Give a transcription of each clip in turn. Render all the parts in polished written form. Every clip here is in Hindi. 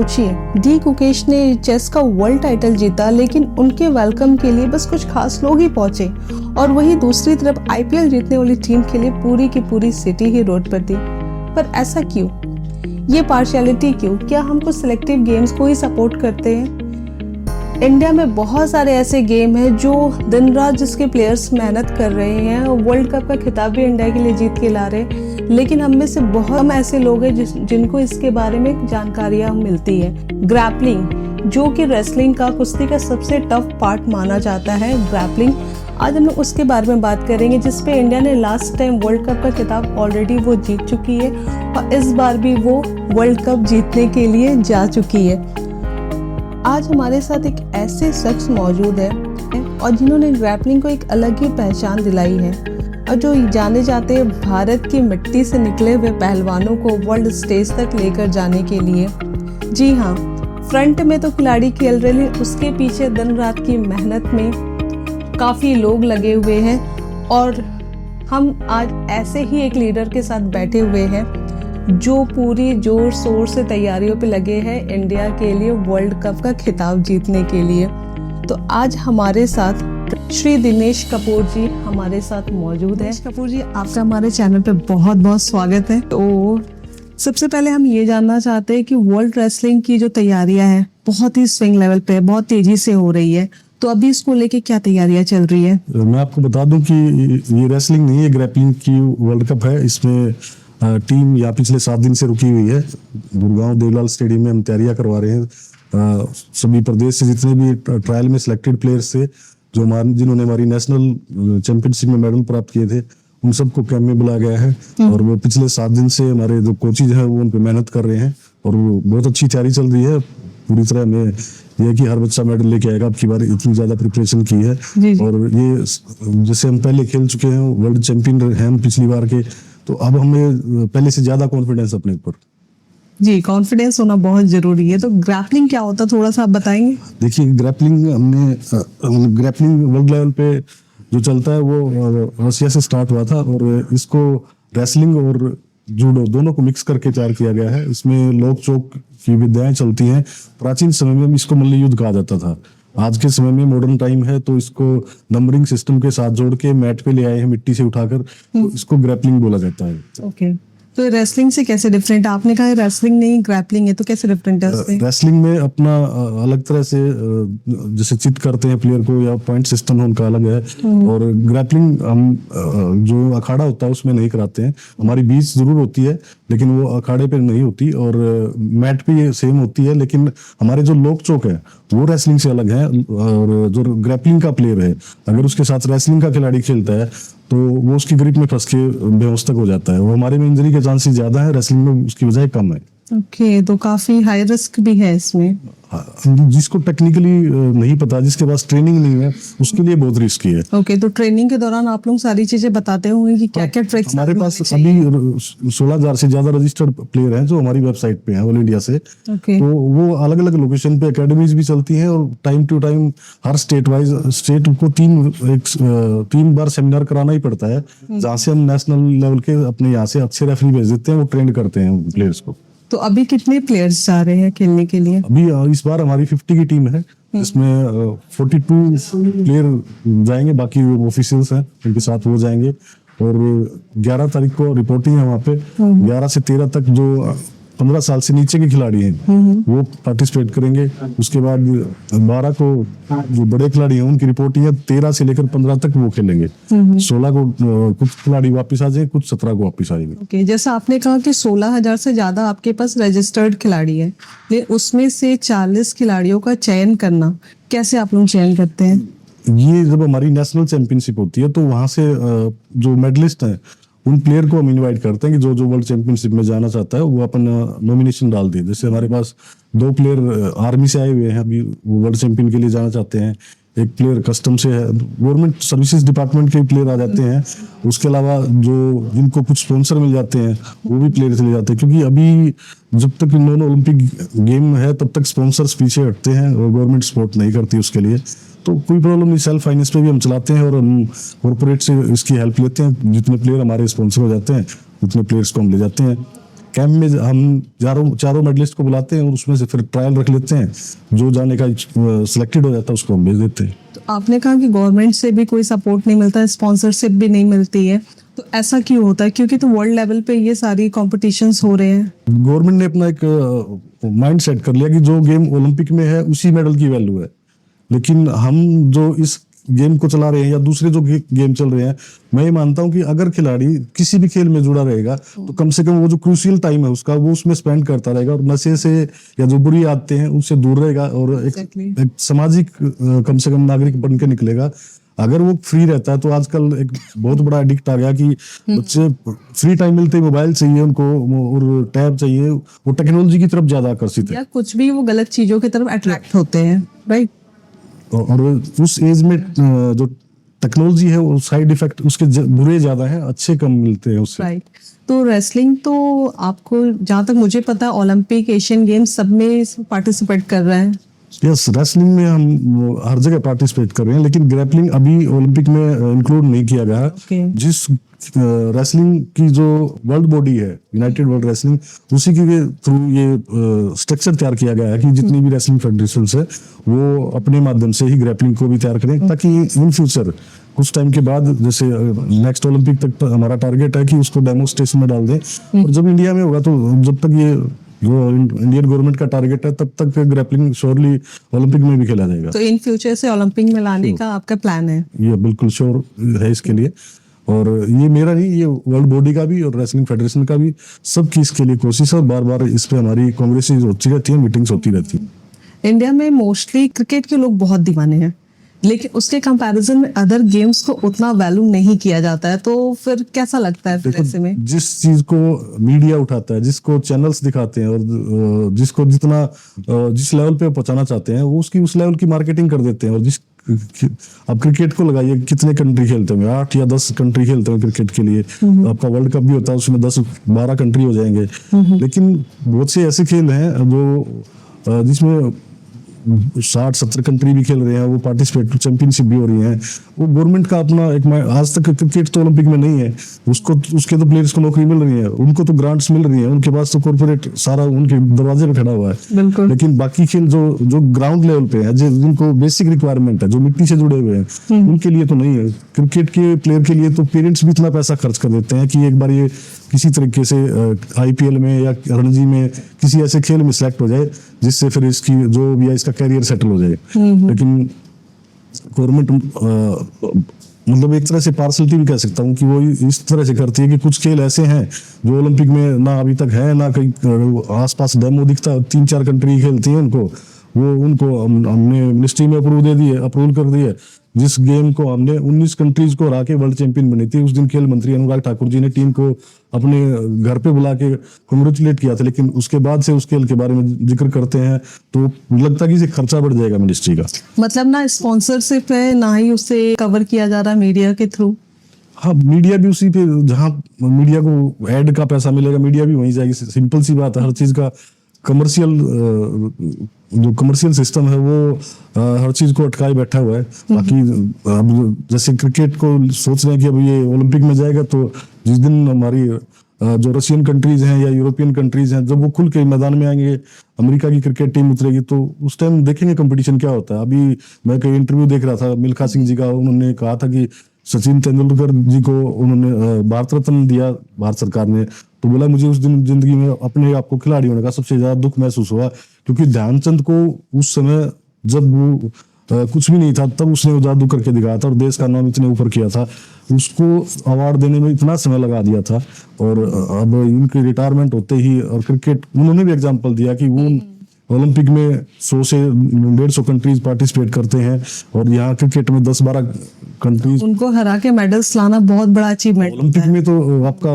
सोचिए, डी गुकेश ने चेस का वर्ल्ड टाइटल जीता, लेकिन उनके वेलकम के लिए बस कुछ खास लोग ही पहुंचे। और वहीं दूसरी तरफ आईपीएल जीतने वाली टीम के लिए पूरी की पूरी सिटी ही रोड पर थी। पर ऐसा क्यों? ये पार्शियलिटी क्यों? क्या हम कुछ सिलेक्टिव गेम्स को ही सपोर्ट करते हैं? इंडिया में बहुत सारे ऐसे गेम हैं जो दिन रात जिसके प्लेयर्स मेहनत कर रहे हैं, वर्ल्ड कप का खिताब भी इंडिया के लिए जीत के ला रहे हैं, लेकिन हम में से बहुत कम ऐसे लोग हैं जिनको इसके बारे में जानकारियां मिलती है। ग्रैपलिंग, जो कि रेसलिंग का, कुश्ती का सबसे टफ पार्ट माना जाता है, ग्रैपलिंग। आज हम लोग उसके बारे में बात करेंगे, जिसपे इंडिया ने लास्ट टाइम वर्ल्ड कप का खिताब ऑलरेडी वो जीत चुकी है और इस बार भी वो वर्ल्ड कप जीतने के लिए जा चुकी है। आज हमारे साथ एक ऐसे शख्स मौजूद है और जिन्होंने ग्रैपलिंग को एक अलग ही पहचान दिलाई है और जो जाने जाते हैं भारत की मिट्टी से निकले हुए पहलवानों को वर्ल्ड स्टेज तक लेकर जाने के लिए। जी हाँ, फ्रंट में तो खिलाड़ी खेल रहे हैं, उसके पीछे दिन रात की मेहनत में काफ़ी लोग लगे हुए हैं और हम आज ऐसे ही एक लीडर के साथ बैठे हुए हैं जो पूरी जोर शोर से तैयारियों पे लगे हैं इंडिया के लिए वर्ल्ड कप का खिताब जीतने के लिए। तो आज हमारे साथ श्री दिनेश कपूर जी हमारे साथ मौजूद हैं। दिनेश कपूर जी, आपका हमारे चैनल पे बहुत बहुत स्वागत है। तो सबसे पहले हम ये जानना चाहते हैं कि वर्ल्ड रेसलिंग की जो तैयारियां हैं बहुत ही स्विंग लेवल पे, बहुत तेजी से हो रही है, तो अभी इसको लेके क्या तैयारियां चल रही है? मैं आपको बता दूं कि ये रेसलिंग नहीं है, ग्रैपलिंग की वर्ल्ड कप है। इसमें टीम या पिछले 7 दिन से रुकी हुई है। गुड़गांव देवलाल स्टेडियम में हम तैयारियां करवा रहे हैं। सभी प्रदेश से जितने भी ट्रायल में सिलेक्टेड प्लेयर्स थे, जिन्होंने हमारी नेशनल चैंपियनशिप में मेडल प्राप्त किए थे, उन सबको कैंप में बुलाया गया है और वो पिछले 7 दिन से हमारे जो कोचेज हैं वो उन पे मेहनत कर रहे हैं और वो बहुत अच्छी तैयारी चल रही है। पूरी तरह में यह कि हर बच्चा मेडल लेके आएगा। अब की बार इतनी ज्यादा प्रिपरेशन की है और ये जैसे हम पहले खेल चुके हैं, वर्ल्ड चैंपियन हैं हम पिछली बार के, तो अब हमें पहले से ज्यादा कॉन्फिडेंस अपने ऊपर। जी, कॉन्फिडेंस होना बहुत जरूरी है। तो ग्रैपलिंग क्या होता है, थोड़ा सा आप बताएंगे? देखिए, ग्रैपलिंग ग्रैपलिंग वर्ल्ड लेवल पे जो चलता है वो रसिया से स्टार्ट हुआ था और इसको रेसलिंग और जूडो दोनों को मिक्स करके तैयार किया गया है। इसमें लोक चोक की विद्याएं चलती हैं। प्राचीन समय में इसको मल्ल युद्ध कहा जाता था। आज के समय में मॉडर्न टाइम है तो इसको नंबरिंग सिस्टम के साथ जोड़ के मैट पे ले आए हैं मिट्टी से उठाकर, तो इसको ग्रैपलिंग बोला जाता है। ओके, तो रेसलिंग से कैसे डिफरेंट? आपने कहा रेसलिंग नहीं ग्रैपलिंग है, तो कैसे डिफरेंट है उससे? रेसलिंग में अपना अलग तरह से जैसे चिट करते हैं प्लेयर को या पॉइंट सिस्टम उनका अलग है और ग्रैपलिंग हम जो अखाड़ा होता है उसमें नहीं कराते हैं। हमारी बीच जरूर होती है लेकिन वो अखाड़े पे नहीं होती और मैट पे ये सेम होती है, लेकिन हमारे जो लोक चोक है वो रेसलिंग से अलग है। और जो ग्रैपलिंग का प्लेयर है अगर उसके साथ रेसलिंग का खिलाड़ी खेलता है तो वो उसकी ग्रिप में फंस के बेहोश तक हो जाता है। वो हमारे में इंजरी के चांसेस ज्यादा है, रेसलिंग में उसकी बजाय कम है। ओके, तो काफी हाई रिस्क भी है इसमें। जिसको टेक्निकली नहीं पता, जिसके पास ट्रेनिंग नहीं है, उसके लिए बहुत रिस्की है। ओके, तो ट्रेनिंग के दौरान आप लोग सारी चीजें बताते होंगे कि क्या क्या ट्रिक्स? हमारे पास अभी 16,000 से ज्यादा रजिस्टर्ड प्लेयर हैं जो हमारी वेबसाइट पे हैं ऑल इंडिया से। तो वो अलग अलग लोकेशन पे एकेडमीज भी चलती हैं और टाइम टू टाइम हर स्टेट वाइज स्टेट को 3 बार सेमिनार कराना ही पड़ता है, जहाँ से हम नेशनल लेवल के अपने यहाँ से अच्छे रेफरी भेज देते हैं, वो ट्रेंड करते हैं प्लेयर्स को। तो अभी कितने प्लेयर्स जा रहे हैं खेलने के लिए? अभी इस बार हमारी 50 की टीम है, इसमें 42 प्लेयर जाएंगे, बाकी ऑफिशियल्स हैं उनके साथ वो जाएंगे और 11 तारीख को रिपोर्टिंग है वहाँ पे। 11 से 13 तक जो 15 साल से नीचे के खिलाड़ी हैं वो पार्टिसिपेट करेंगे। उसके बाद 12 को जो बड़े खिलाड़ी हैं उनकी रिपोर्टिंग है। 13 से लेकर 15 तक वो खेलेंगे। 16 को कुछ खिलाड़ी वापस आ जाएंगे, कुछ 17 को वापस आएंगे। ओके, जैसा आपने कहा कि 16,000 से ज्यादा आपके पास रजिस्टर्ड खिलाड़ी है, लेकिन उसमें से 40 खिलाड़ियों का चयन करना, कैसे आप लोग चयन करते हैं? ये जब हमारी नेशनल चैंपियनशिप होती है तो वहां से जो मेडलिस्ट हैं उन प्लेयर को हम इनवाइट करते हैं कि जो वर्ल्ड चैंपियनशिप में जाना चाहता है वो अपन नॉमिनेशन डाल दे। जैसे हमारे पास 2 प्लेयर आर्मी से आए हुए हैं, अभी वर्ल्ड चैंपियन के लिए जाना चाहते हैं। एक प्लेयर कस्टम से है, गवर्नमेंट सर्विसेज डिपार्टमेंट के प्लेयर आ जाते हैं। उसके अलावा जो जिनको कुछ स्पॉन्सर मिल जाते हैं वो भी प्लेयर चले जाते हैं, क्योंकि अभी जब तक नॉन ओलंपिक गेम है तब तक स्पॉन्सर्स पीछे हटते हैं और गवर्नमेंट सपोर्ट नहीं करती उसके लिए। तो कोई प्रॉब्लम नहीं, सेल्फ फाइनेंस पे भी हम चलाते हैं और हम कॉर्पोरेट से इसकी हेल्प लेते हैं। जितने प्लेयर हमारे स्पॉन्सर हो जाते हैं उतने प्लेयर्स को हम ले जाते हैं। कैंप में हम चारों मेडलिस्ट को बुलाते हैं और उसमें से फिर ट्रायल रख लेते हैं, जो जाने का सिलेक्टेड हो जाता है उसको हम भेज देते हैं। तो आपने कहा कि गवर्नमेंट से भी कोई सपोर्ट नहीं मिलता, स्पॉन्सरशिप भी नहीं मिलती है, तो ऐसा क्यों होता है? क्योंकि तो वर्ल्ड लेवल पे ये सारी कॉम्पिटिशन्स हो रहे हैं। गवर्नमेंट ने अपना एक माइंड सेट कर लिया कि जो गेम ओलंपिक में है उसी मेडल की वैल्यू है, लेकिन हम जो इस गेम को चला रहे हैं या दूसरे जो गेम चल रहे हैं, मैं ये मानता हूं कि अगर खिलाड़ी किसी भी खेल में जुड़ा रहेगा तो कम से कम वो जो क्रूशियल टाइम है उसका वो उसमें स्पेंड करता रहेगा और नशे से या जो बुरी आदतें हैं उनसे दूर रहेगा और एक सामाजिक कम से कम नागरिक बन के निकलेगा। अगर वो फ्री रहता है तो आजकल एक बहुत बड़ा एडिक्ट आ गया कि बच्चे फ्री टाइम मिलते ही मोबाइल चाहिए उनको और टैब चाहिए, वो टेक्नोलॉजी की तरफ ज्यादा आकर्षित है या कुछ भी वो गलत चीजों की तरफ अट्रैक्ट होते हैं, राइट। और उस एज में जो टेक्नोलॉजी है वो साइड इफेक्ट उसके बुरे ज्यादा हैं, अच्छे कम मिलते हैं उससे। राइट। तो रेसलिंग तो आपको जहाँ तक मुझे पता है ओलंपिक, एशियन गेम्स सब में पार्टिसिपेट कर रहे हैं। यस, रेसलिंग में हम हर जगह पार्टिसिपेट कर रहे हैं, लेकिन ग्रैपलिंग अभी ओलंपिक में इंक्लूड नहीं किया गया है। जिस रेसलिंग की जो वर्ल्ड बॉडी है, यूनाइटेड वर्ल्ड रेसलिंग, उसी के थ्रू ये स्ट्रक्चर तैयार किया गया है कि जितनी भी रेसलिंग फेडरेशन है वो अपने माध्यम से ही ग्रैपलिंग को भी तैयार करें, ताकि इन फ्यूचर कुछ टाइम के बाद जैसे नेक्स्ट ओलंपिक तक हमारा टारगेट है कि उसको डेमोस्ट्रेशन में डाल दें। और जब इंडिया में होगा तो जब तक ये जो इंडियन गवर्नमेंट का टारगेट है तब तक ग्रैपलिंग श्योरली ओलंपिक में भी खेला जाएगा। तो इन फ्यूचर से ओलंपिक में लाने का आपका प्लान है? ये बिल्कुल श्योर है इसके लिए, और ये मेरा नहीं, ये वर्ल्ड बॉडी का भी और रेसलिंग फेडरेशन का भी, सबकी इसके लिए कोशिश है। और बार बार इस पे हमारी कांग्रेसेस होती रहती है, मीटिंग्स होती रहती है। इंडिया में मोस्टली क्रिकेट के लोग बहुत दीवाने हैं, लेकिन उसके कंपैरिजन में अदर गेम्स को उतना वैल्यू नहीं किया जाता है, तो फिर कैसा लगता है फिर ऐसे में? जिस चीज को मीडिया उठाता है, जिसको चैनल्स दिखाते हैं और जिसको जितना जिस लेवल पे पहुंचाना चाहते हैं वो उसकी उस लेवल की मार्केटिंग कर देते हैं। और जिस अब क्रिकेट को लगाइए, कितने कंट्री खेलते होंगे, 8 या 10 कंट्री खेलते होंगे क्रिकेट के लिए। आपका वर्ल्ड कप भी होता है, उसमें 10-12 कंट्री हो जाएंगे। लेकिन बहुत से ऐसे खेल हैं जो जिसमें 60-70 कंट्री भी खेल रहे हैं, वो पार्टिसिपेट चैंपियनशिप भी हो रही है। वो गवर्नमेंट का अपना एक, आज तक क्रिकेट तो ओलंपिक में नहीं है, उसको उसके तो प्लेयर्स को नौकरी मिल रही है, उनको तो ग्रांट्स मिल रही है, उनके पास तो कॉर्पोरेट सारा उनके दरवाजे पे खड़ा हुआ है। लेकिन बाकी खेल जो ग्राउंड लेवल पे है, जिनको बेसिक रिक्वायरमेंट है, जो मिट्टी से जुड़े हुए हैं, उनके लिए तो नहीं है। क्रिकेट के प्लेयर के लिए तो पेरेंट्स भी इतना पैसा खर्च कर देते हैं कि एक बार ये किसी तरीके से IPL में या रणजी में किसी ऐसे खेल में सिलेक्ट हो जाए जिससे फिर इसकी जो भी है इसका कैरियर सेटल हो जाए। लेकिन गवर्नमेंट मतलब एक तरह से पार्सलिटी भी कह सकता हूँ कि वो इस तरह से करती है कि कुछ खेल ऐसे हैं जो ओलंपिक में ना अभी तक है, ना कहीं आसपास डेमो दिखता, 3-4 कंट्री खेलती हैं उनको हमने मिनिस्ट्री में अप्रूवल कर दी है। जिस गेम को हमने 19 कंट्रीज को हरा के वर्ल्ड चैंपियन बनी थी, उस दिन खेल मंत्री अनुराग ठाकुर जी ने टीम को अपने घर पे बुला के कांग्रेचुलेट किया था। लेकिन उसके बाद से उस खेल के बारे में जिक्र करते हैं तो लगता है कि खर्चा बढ़ जाएगा मिनिस्ट्री का। मतलब ना स्पॉन्सरशिप है, ना ही उसे कवर किया जा रहा मीडिया के थ्रू। हाँ, मीडिया भी उसी पे, जहाँ मीडिया को एड का पैसा मिलेगा मीडिया भी वहीं जाएगी। सिंपल सी बात है, हर चीज का जो कमर्शियल सिस्टम है वो हर चीज को अटकाए बैठा हुआ है। बाकी अब जैसे क्रिकेट को सोच रहे हैं कि अब ये ओलंपिक में जाएगा, तो जिस दिन हमारी जो रशियन कंट्रीज हैं या यूरोपियन कंट्रीज हैं, जब वो खुल के मैदान में आएंगे, अमेरिका की क्रिकेट टीम उतरेगी, तो उस टाइम देखेंगे कंपटीशन क्या होता है। अभी मैं कई इंटरव्यू देख रहा था मिल्खा सिंह जी का, उन्होंने कहा था कि सचिन तेंदुलकर जी को उन्होंने भारत रत्न दिया भारत सरकार ने, तो बोला मुझे उस दिन जिंदगी में अपने आप को खिलाड़ी होने का सबसे ज्यादा दुख महसूस हुआ, क्योंकि ध्यानचंद को उस समय जब वो कुछ भी नहीं था तब उसने वो जादू करके दिखाया था और देश का नाम इतने ऊपर किया था। उसको अवार्ड देने में इतना समय लगा दिया था, और अब इनकी रिटायरमेंट होते ही, और क्रिकेट उन्होंने भी एग्जांपल दिया कि वो ओलंपिक में 100 से 150 कंट्रीज पार्टिसिपेट करते हैं, और यहाँ क्रिकेट में 10-12 कंट्रीज, उनको हरा के मेडल्स लाना बहुत बड़ा अचीवमेंट। ओलंपिक में तो आपका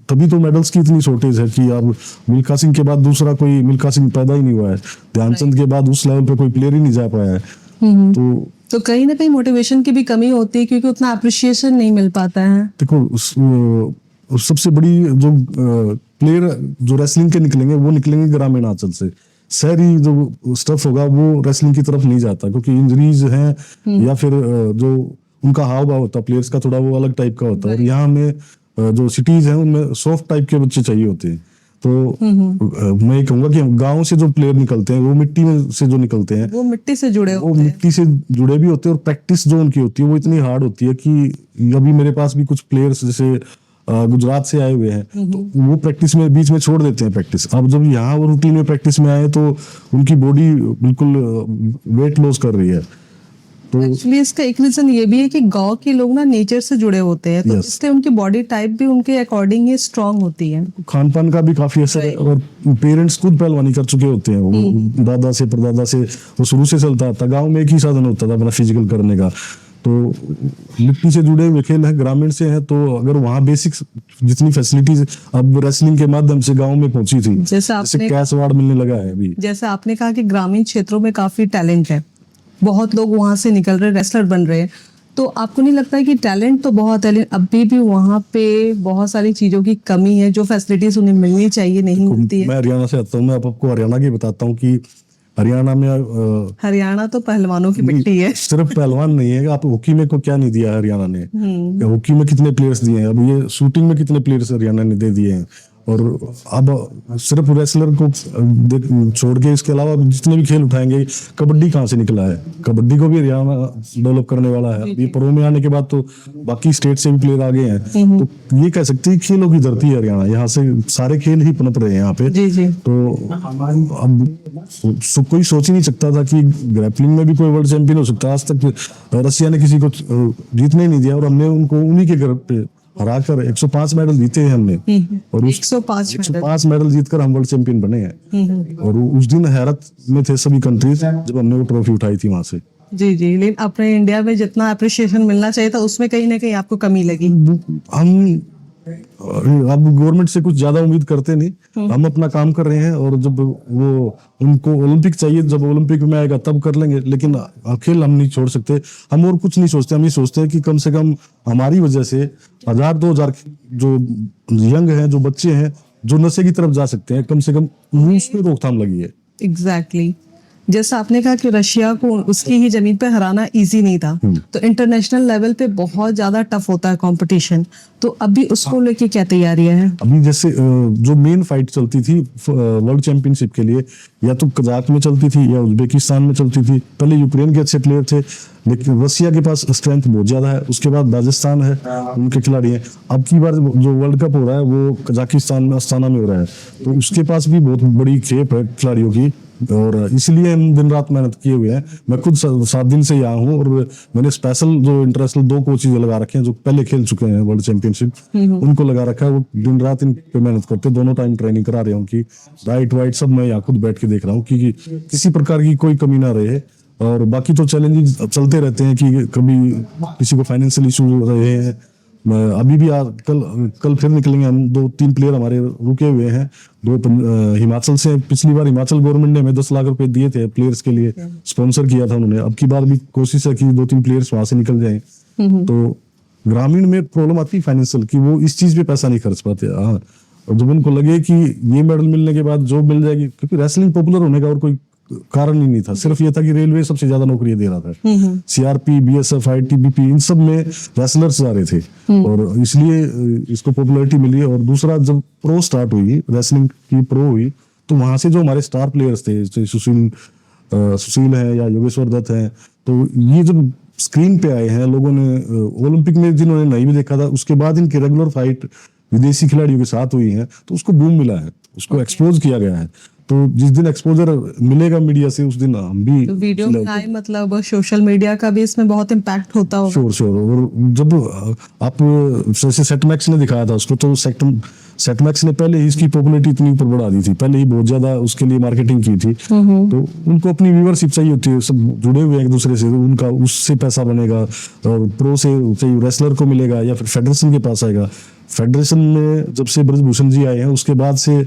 तभी तो मेडल्स की इतनी शॉर्टेज है कि अब मिल्खा सिंह के बाद दूसरा कोई मिल्खा सिंह पैदा ही नहीं हुआ है, ध्यानचंद के बाद उस लेवल पे कोई प्लेयर ही नहीं जा पाया है। तो कहीं ना कहीं मोटिवेशन की भी कमी होती है, क्योंकि उतना अप्रिशिएशन नहीं मिल पाता है। देखो सबसे बड़ी जो प्लेयर जो रेसलिंग के निकलेंगे वो निकलेंगे ग्रामीण अंचल से। शहरी जो स्टफ होगा वो रेसलिंग की तरफ नहीं जाता, क्योंकि इंजरीज हैं या फिर जो उनका हाव भाव होता है प्लेयर्स का थोड़ा वो अलग टाइप का होता है। और यहाँ में जो सिटीज हैं उनमें सॉफ्ट टाइप के बच्चे चाहिए होते हैं, तो मैं ये कहूंगा कि गांव से जो प्लेयर निकलते हैं वो मिट्टी में से जो निकलते हैं वो मिट्टी से जुड़े वो होते हैं। मिट्टी से जुड़े भी होते हैं, और प्रैक्टिस जो उनकी होती है वो इतनी हार्ड होती है कि अभी मेरे पास भी कुछ प्लेयर्स जैसे गुजरात से आए हुए हैं, तो वो प्रैक्टिस में बीच में छोड़ देते हैं प्रैक्टिस। अब जब यहाँ वो रूटीन में प्रैक्टिस में आए तो उनकी बॉडी बिल्कुल वेट लॉस कर रही है। तो एक्चुअली इसका एक रीजन ये भी है कि गांव के लोग ना नेचर से जुड़े होते हैं, तो Yes. इसलिए उनकी बॉडी टाइप भी उनके अकॉर्डिंग ही स्ट्रांग होती है। खान पान का भी काफी असर है, और पेरेंट्स खुद पहलवानी कर चुके होते हैं, वो दादा से परदादा से वो शुरू से चलता था। गांव में एक ही साधन होता था अपना फिजिकल करने का, तो मिट्टी से जुड़े हुए खेल है, ग्रामीण से है, तो अगर वहाँ बेसिक जितनी फैसिलिटीज अब रेसलिंग के माध्यम से गांव में पहुंची थी, जैसे कैश अवार्ड मिलने लगा है अभी। जैसे आपने कहा कि ग्रामीण क्षेत्रों में काफी टैलेंट है, बहुत लोग वहां से निकल रहे रेसलर बन रहे हैं, तो आपको नहीं लगता है कि टैलेंट तो बहुत है लेकिन अभी भी वहां पे बहुत सारी चीजों की कमी है, जो फैसिलिटीज उन्हें मिलनी चाहिए नहीं मिलती है? मैं हरियाणा से आता हूँ, मैं आपको हरियाणा की बताता हूँ कि हरियाणा में हरियाणा तो पहलवानों की मिट्टी है। सिर्फ पहलवान नहीं है, आप हॉकी में को क्या नहीं दिया हरियाणा ने, हॉकी में कितने प्लेयर्स दिए हैं, अब ये शूटिंग में कितने प्लेयर्स हरियाणा ने दे दिए हैं। और अब सिर्फ रेसलर को छोड़ के इसके अलावा जितने भी खेल उठाएंगे, कबड्डी कहाँ से निकला है, कबड्डी को भी हरियाणा डेवलप करने वाला है। ये प्रो में आने के बाद तो बाकी स्टेट से भी प्लेयर आ गए हैं, तो ये कह सकते हैं खेलों की धरती है हरियाणा, यहाँ से सारे खेल ही पनप रहे हैं यहाँ पे। जी जी। तो अब कोई सोच ही नहीं सकता था कि ग्रैपलिंग में भी कोई वर्ल्ड चैंपियन हो सकता है। आज तक रसिया ने किसी को जीतने ही नहीं दिया, और हमने उनको उन्हीं के घर पे हराकर 105 मेडल जीते हैं हमने, और उस 105 मेडल जीतकर हम वर्ल्ड चैंपियन बने हैं। और उस दिन हैरत में थे सभी कंट्रीज जब हमने वो ट्रॉफी उठाई थी वहां से। जी जी। लेकिन अपने इंडिया में जितना अप्रिशिएशन मिलना चाहिए था उसमें कहीं ना कहीं आपको कमी लगी। हम अब गवर्नमेंट से कुछ ज्यादा उम्मीद करते नहीं, हम अपना काम कर रहे हैं, और जब वो उनको ओलंपिक चाहिए, जब ओलंपिक में आएगा तब कर लेंगे, लेकिन खेल हम नहीं छोड़ सकते। हम और कुछ नहीं सोचते, हम ये सोचते हैं कि कम से कम हमारी वजह से 1000-2000 जो यंग हैं, जो बच्चे हैं, जो नशे की तरफ जा सकते हैं, कम से कम उस पे रोकथाम लगी है। एग्जैक्टली। जैसा आपने कहा कि रशिया को उसकी ही जमीन पे हराना इजी नहीं था, तो इंटरनेशनल लेवल पे बहुत ज्यादा टफ होता है कंपटीशन, तो अभी उसको लेके क्या तैयारियां हैं? अभी जैसे जो मेन फाइट चलती थी वर्ल्ड चैंपियनशिप के लिए, या तो कजाक में चलती थी या उज्बेकिस्तान में चलती थी। पहले यूक्रेन के अच्छे प्लेयर थे, लेकिन रसिया के पास स्ट्रेंथ बहुत ज्यादा है, उसके बाद राजस्थान है, उनके खिलाड़ी हैं। अब की बार जो वर्ल्ड कप हो रहा है वो कजाकिस्तान में अस्ताना में हो रहा है, तो उसके पास भी बहुत बड़ी खेप है खिलाड़ियों की, और इसलिए हम दिन रात मेहनत किए हुए हैं। मैं खुद 7 दिन से यहाँ हूँ, और मैंने स्पेशल जो इंटरनेशनल 2 कोचेज लगा रखे हैं जो पहले खेल चुके हैं वर्ल्ड चैंपियनशिप, उनको लगा रखा है। वो दिन रात इन पे मेहनत करते, दोनों टाइम ट्रेनिंग करा रहे हूँ कि डाइट वाइट सब मैं यहाँ खुद बैठ के देख रहा हूँ कि किसी प्रकार की कोई कमी ना रहे। और बाकी तो चैलेंजेस चलते रहते हैं कि कभी किसी को फाइनेंशियल इशू रहे हैं। अभी भी कल फिर निकलेंगे हम, 2-3 प्लेयर हमारे रुके हुए हैं, 2 हिमाचल से। पिछली बार हिमाचल गवर्नमेंट ने हमें 10 लाख रुपए दिए थे प्लेयर्स के लिए, स्पॉन्सर किया था उन्होंने। अब की बार भी कोशिश है कि 2-3 प्लेयर्स वहां से निकल जाएं। तो ग्रामीण में प्रॉब्लम आती है फाइनेंशियल की, वो इस चीज पे पैसा नहीं खर्च पाते। हाँ, और जब उनको लगे कि ये मेडल मिलने के बाद जॉब मिल जाएगी, क्योंकि रेसलिंग पॉपुलर होने का और कोई कारण ही नहीं था, सिर्फ ये था कि रेलवे सबसे ज्यादा नौकरी दे रहा था। सीआरपी, बीएसएफ, आईटीबीपी, इन सब में रेसलर्स जा रहे थे, और इसलिए इसको पॉपुलैरिटी मिली। और दूसरा, जब प्रो स्टार्ट हुई, रेसलिंग की प्रो हुई, तो वहां से जो हमारे स्टार प्लेयर्स थे, जैसे सुशील है या योगेश्वर दत्त है, तो ये जब स्क्रीन पे आए हैं, लोगों ने ओलंपिक में जिन्होंने नहीं भी देखा था, उसके बाद इनकी रेगुलर फाइट विदेशी खिलाड़ियों के साथ हुई है, तो उसको बूम मिला है, उसको एक्सपोज किया गया है। तो जिस दिन एक्सपोजर मिलेगा मीडिया से, उस दिन हम भी तो वीडियो में आए, मतलब सोशल मीडिया का भी इसमें बहुत इम्पैक्ट होता होगा। श्योर। और जब आप जैसे सेटमैक्स ने दिखाया था उसको, तो सेटमैक्स ने पहले ही इसकी पॉपुलैरिटी इतनी ऊपर बढ़ा दी थी, पहले ही बहुत ज्यादा उसके लिए मार्केटिंग की थी। तो उनको अपनी व्यूअरशिप चाहिए होती है, सब जुड़े हुए हैं एक दूसरे से, उनका उससे पैसा बनेगा, और प्रो से रेसलर को मिलेगा या फिर फेडरेशन के पास आएगा। फेडरेशन में जब से ब्रजभूषण जी आए हैं, उसके बाद से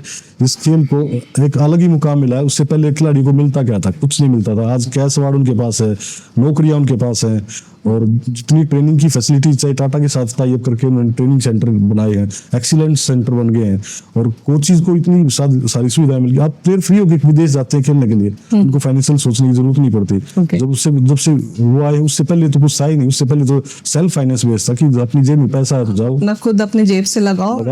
इस खेल को एक अलग ही मुकाम मिला है। उससे पहले खिलाड़ी को मिलता क्या था? कुछ नहीं मिलता था। आज कैश अवार्ड उनके पास है, नौकरियां उनके पास है, और जितनी ट्रेनिंग की फैसिलिटीज, चाहे टाटा के साथ टाई अप करके उन्होंने ट्रेनिंग सेंटर बनाए हैं, एक्सीलेंट सेंटर बन गए हैं, और कोचेज को इतनी सारी सुविधाएं मिल गई। आप प्लेयर फ्री होकर विदेश जाते हैं खेलने के लिए, उनको फाइनेंशियल सोचने की जरूरत नहीं पड़ती। जब से वो आए, उससे पहले तो कुछ था ही नहीं। उससे पहले तो सेल्फ फाइनेंस बेस्ड था कि अपनी जेब में पैसा है तो जाओ, ना खुद अपने जेब से लगाओ,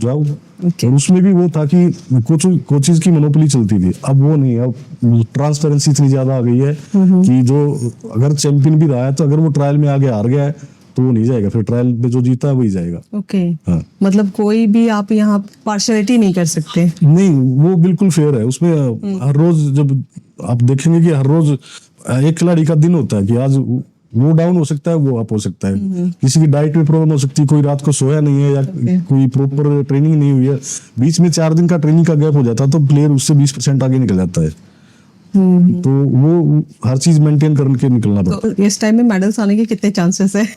जाओ। Okay. और उसमें भी वो था कि कोचेज की मोनोपोली चलती थी, अब वो नहीं है। अब ट्रांसपेरेंसी इतनी ज्यादा आ गई है कि जो अगर चैंपियन भी रहा है तो अगर वो ट्रायल में आगे हार गया है तो वो नहीं जाएगा, फिर ट्रायल में जो जीता है वही जाएगा। ओके। हाँ। मतलब कोई भी आप यहाँ पार्शलिटी नहीं कर सकते। नहीं, वो बिल्कुल फेयर है उसमें। हर रोज जब आप देखेंगे कि हर रोज एक खिलाड़ी का दिन होता है कि आज वो डाउन हो सकता है, वो अप हो सकता है, किसी की डाइट में प्रॉब्लम हो सकती है, कोई रात को सोया नहीं है या कोई प्रॉपर ट्रेनिंग नहीं हुई है, बीच में 4 दिन का ट्रेनिंग का गैप हो जाता है तो प्लेयर उससे 20% आगे निकल जाता है। तो वो हर चीज मेंटेन करके निकलना पड़ता है। तो इस टाइम में मेडल्स आने के कितने चांसेस है?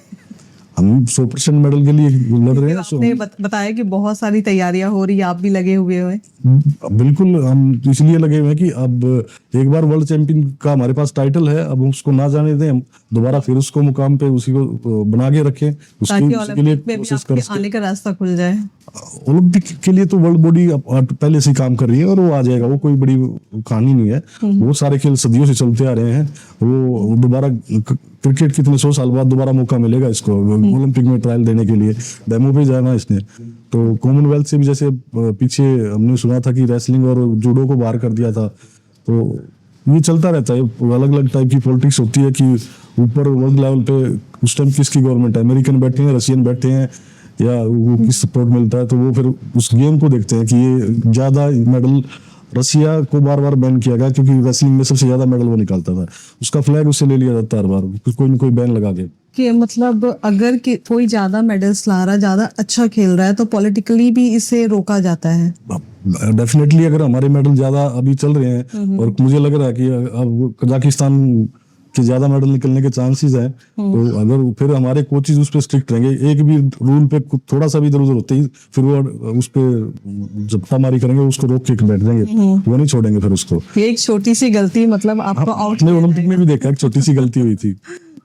हम 100% मेडल के लिए लड़ रहे हैं। आपने बताया कि बहुत सारी तैयारियां हो रही है, आप भी लगे हुए हैं। बिल्कुल, हम इसलिए लगे हुए हैं कि अब एक बार वर्ल्ड चैंपियन का हमारे पास टाइटल है, अब उसको ना जाने दें, हम दोबारा फिर उसको मुकाम पे उसी को बना के रखें, उसके लिए कोशिश कर आने का रास्ता खुल जाए। ओलंपिक के लिए तो वर्ल्ड बॉडी पहले से ही काम कर रही है और वो आ जाएगा, वो कोई बड़ी कहानी नहीं है। वो सारे खेल सदियों से चलते आ रहे हैं, वो दोबारा क्रिकेट कितने 100 साल बाद दोबारा मौका मिलेगा इसको ओलंपिक में ट्रायल देने के लिए, डेमो पे जाना इसने। तो कॉमनवेल्थ से भी जैसे पीछे हमने सुना था कि रेसलिंग और जूडो को बाहर कर दिया था, तो ये चलता रहता है। अलग अलग टाइप की पॉलिटिक्स होती है कि ऊपर वर्ल्ड लेवल पे उस टाइम किसकी गवर्नमेंट है, अमेरिकन बैठे हैं, रशियन बैठे हैं, या वो किस सपोर्ट मिलता है, तो वो फिर उस गेम को देखते हैं कि ये ज्यादा मेडल रसिया को बार बार बैन किया गया क्योंकि रेसलिंग में सबसे ज्यादा मेडल वो निकालता था, उसका फ्लैग उससे ले लिया जाता है हर बार कोई न कोई बैन लगा के। कि मतलब अगर कोई ज्यादा मेडल्स ला रहा है, ज्यादा अच्छा खेल रहा है, तो पॉलिटिकली भी इसे रोका जाता है। डेफिनेटली अगर हमारे मेडल ज्यादा अभी चल रहे हैं और मुझे लग रहा है कि अब कजाकिस्तान के ज्यादा मेडल निकलने के चांसेस हैं, तो अगर फिर हमारे कोचेज उस पर स्ट्रिक्ट रहेंगे, एक भी रूल पे थोड़ा सा भी इधर उधर होते ही फिर वो उस पे जप्तामारी करेंगे, उसको रोक के बैठ जाएंगे, वो नहीं छोड़ेंगे फिर उसको। एक छोटी सी गलती मतलब आपको आउट। आपने ओलंपिक में भी देखा एक छोटी सी गलती हुई थी,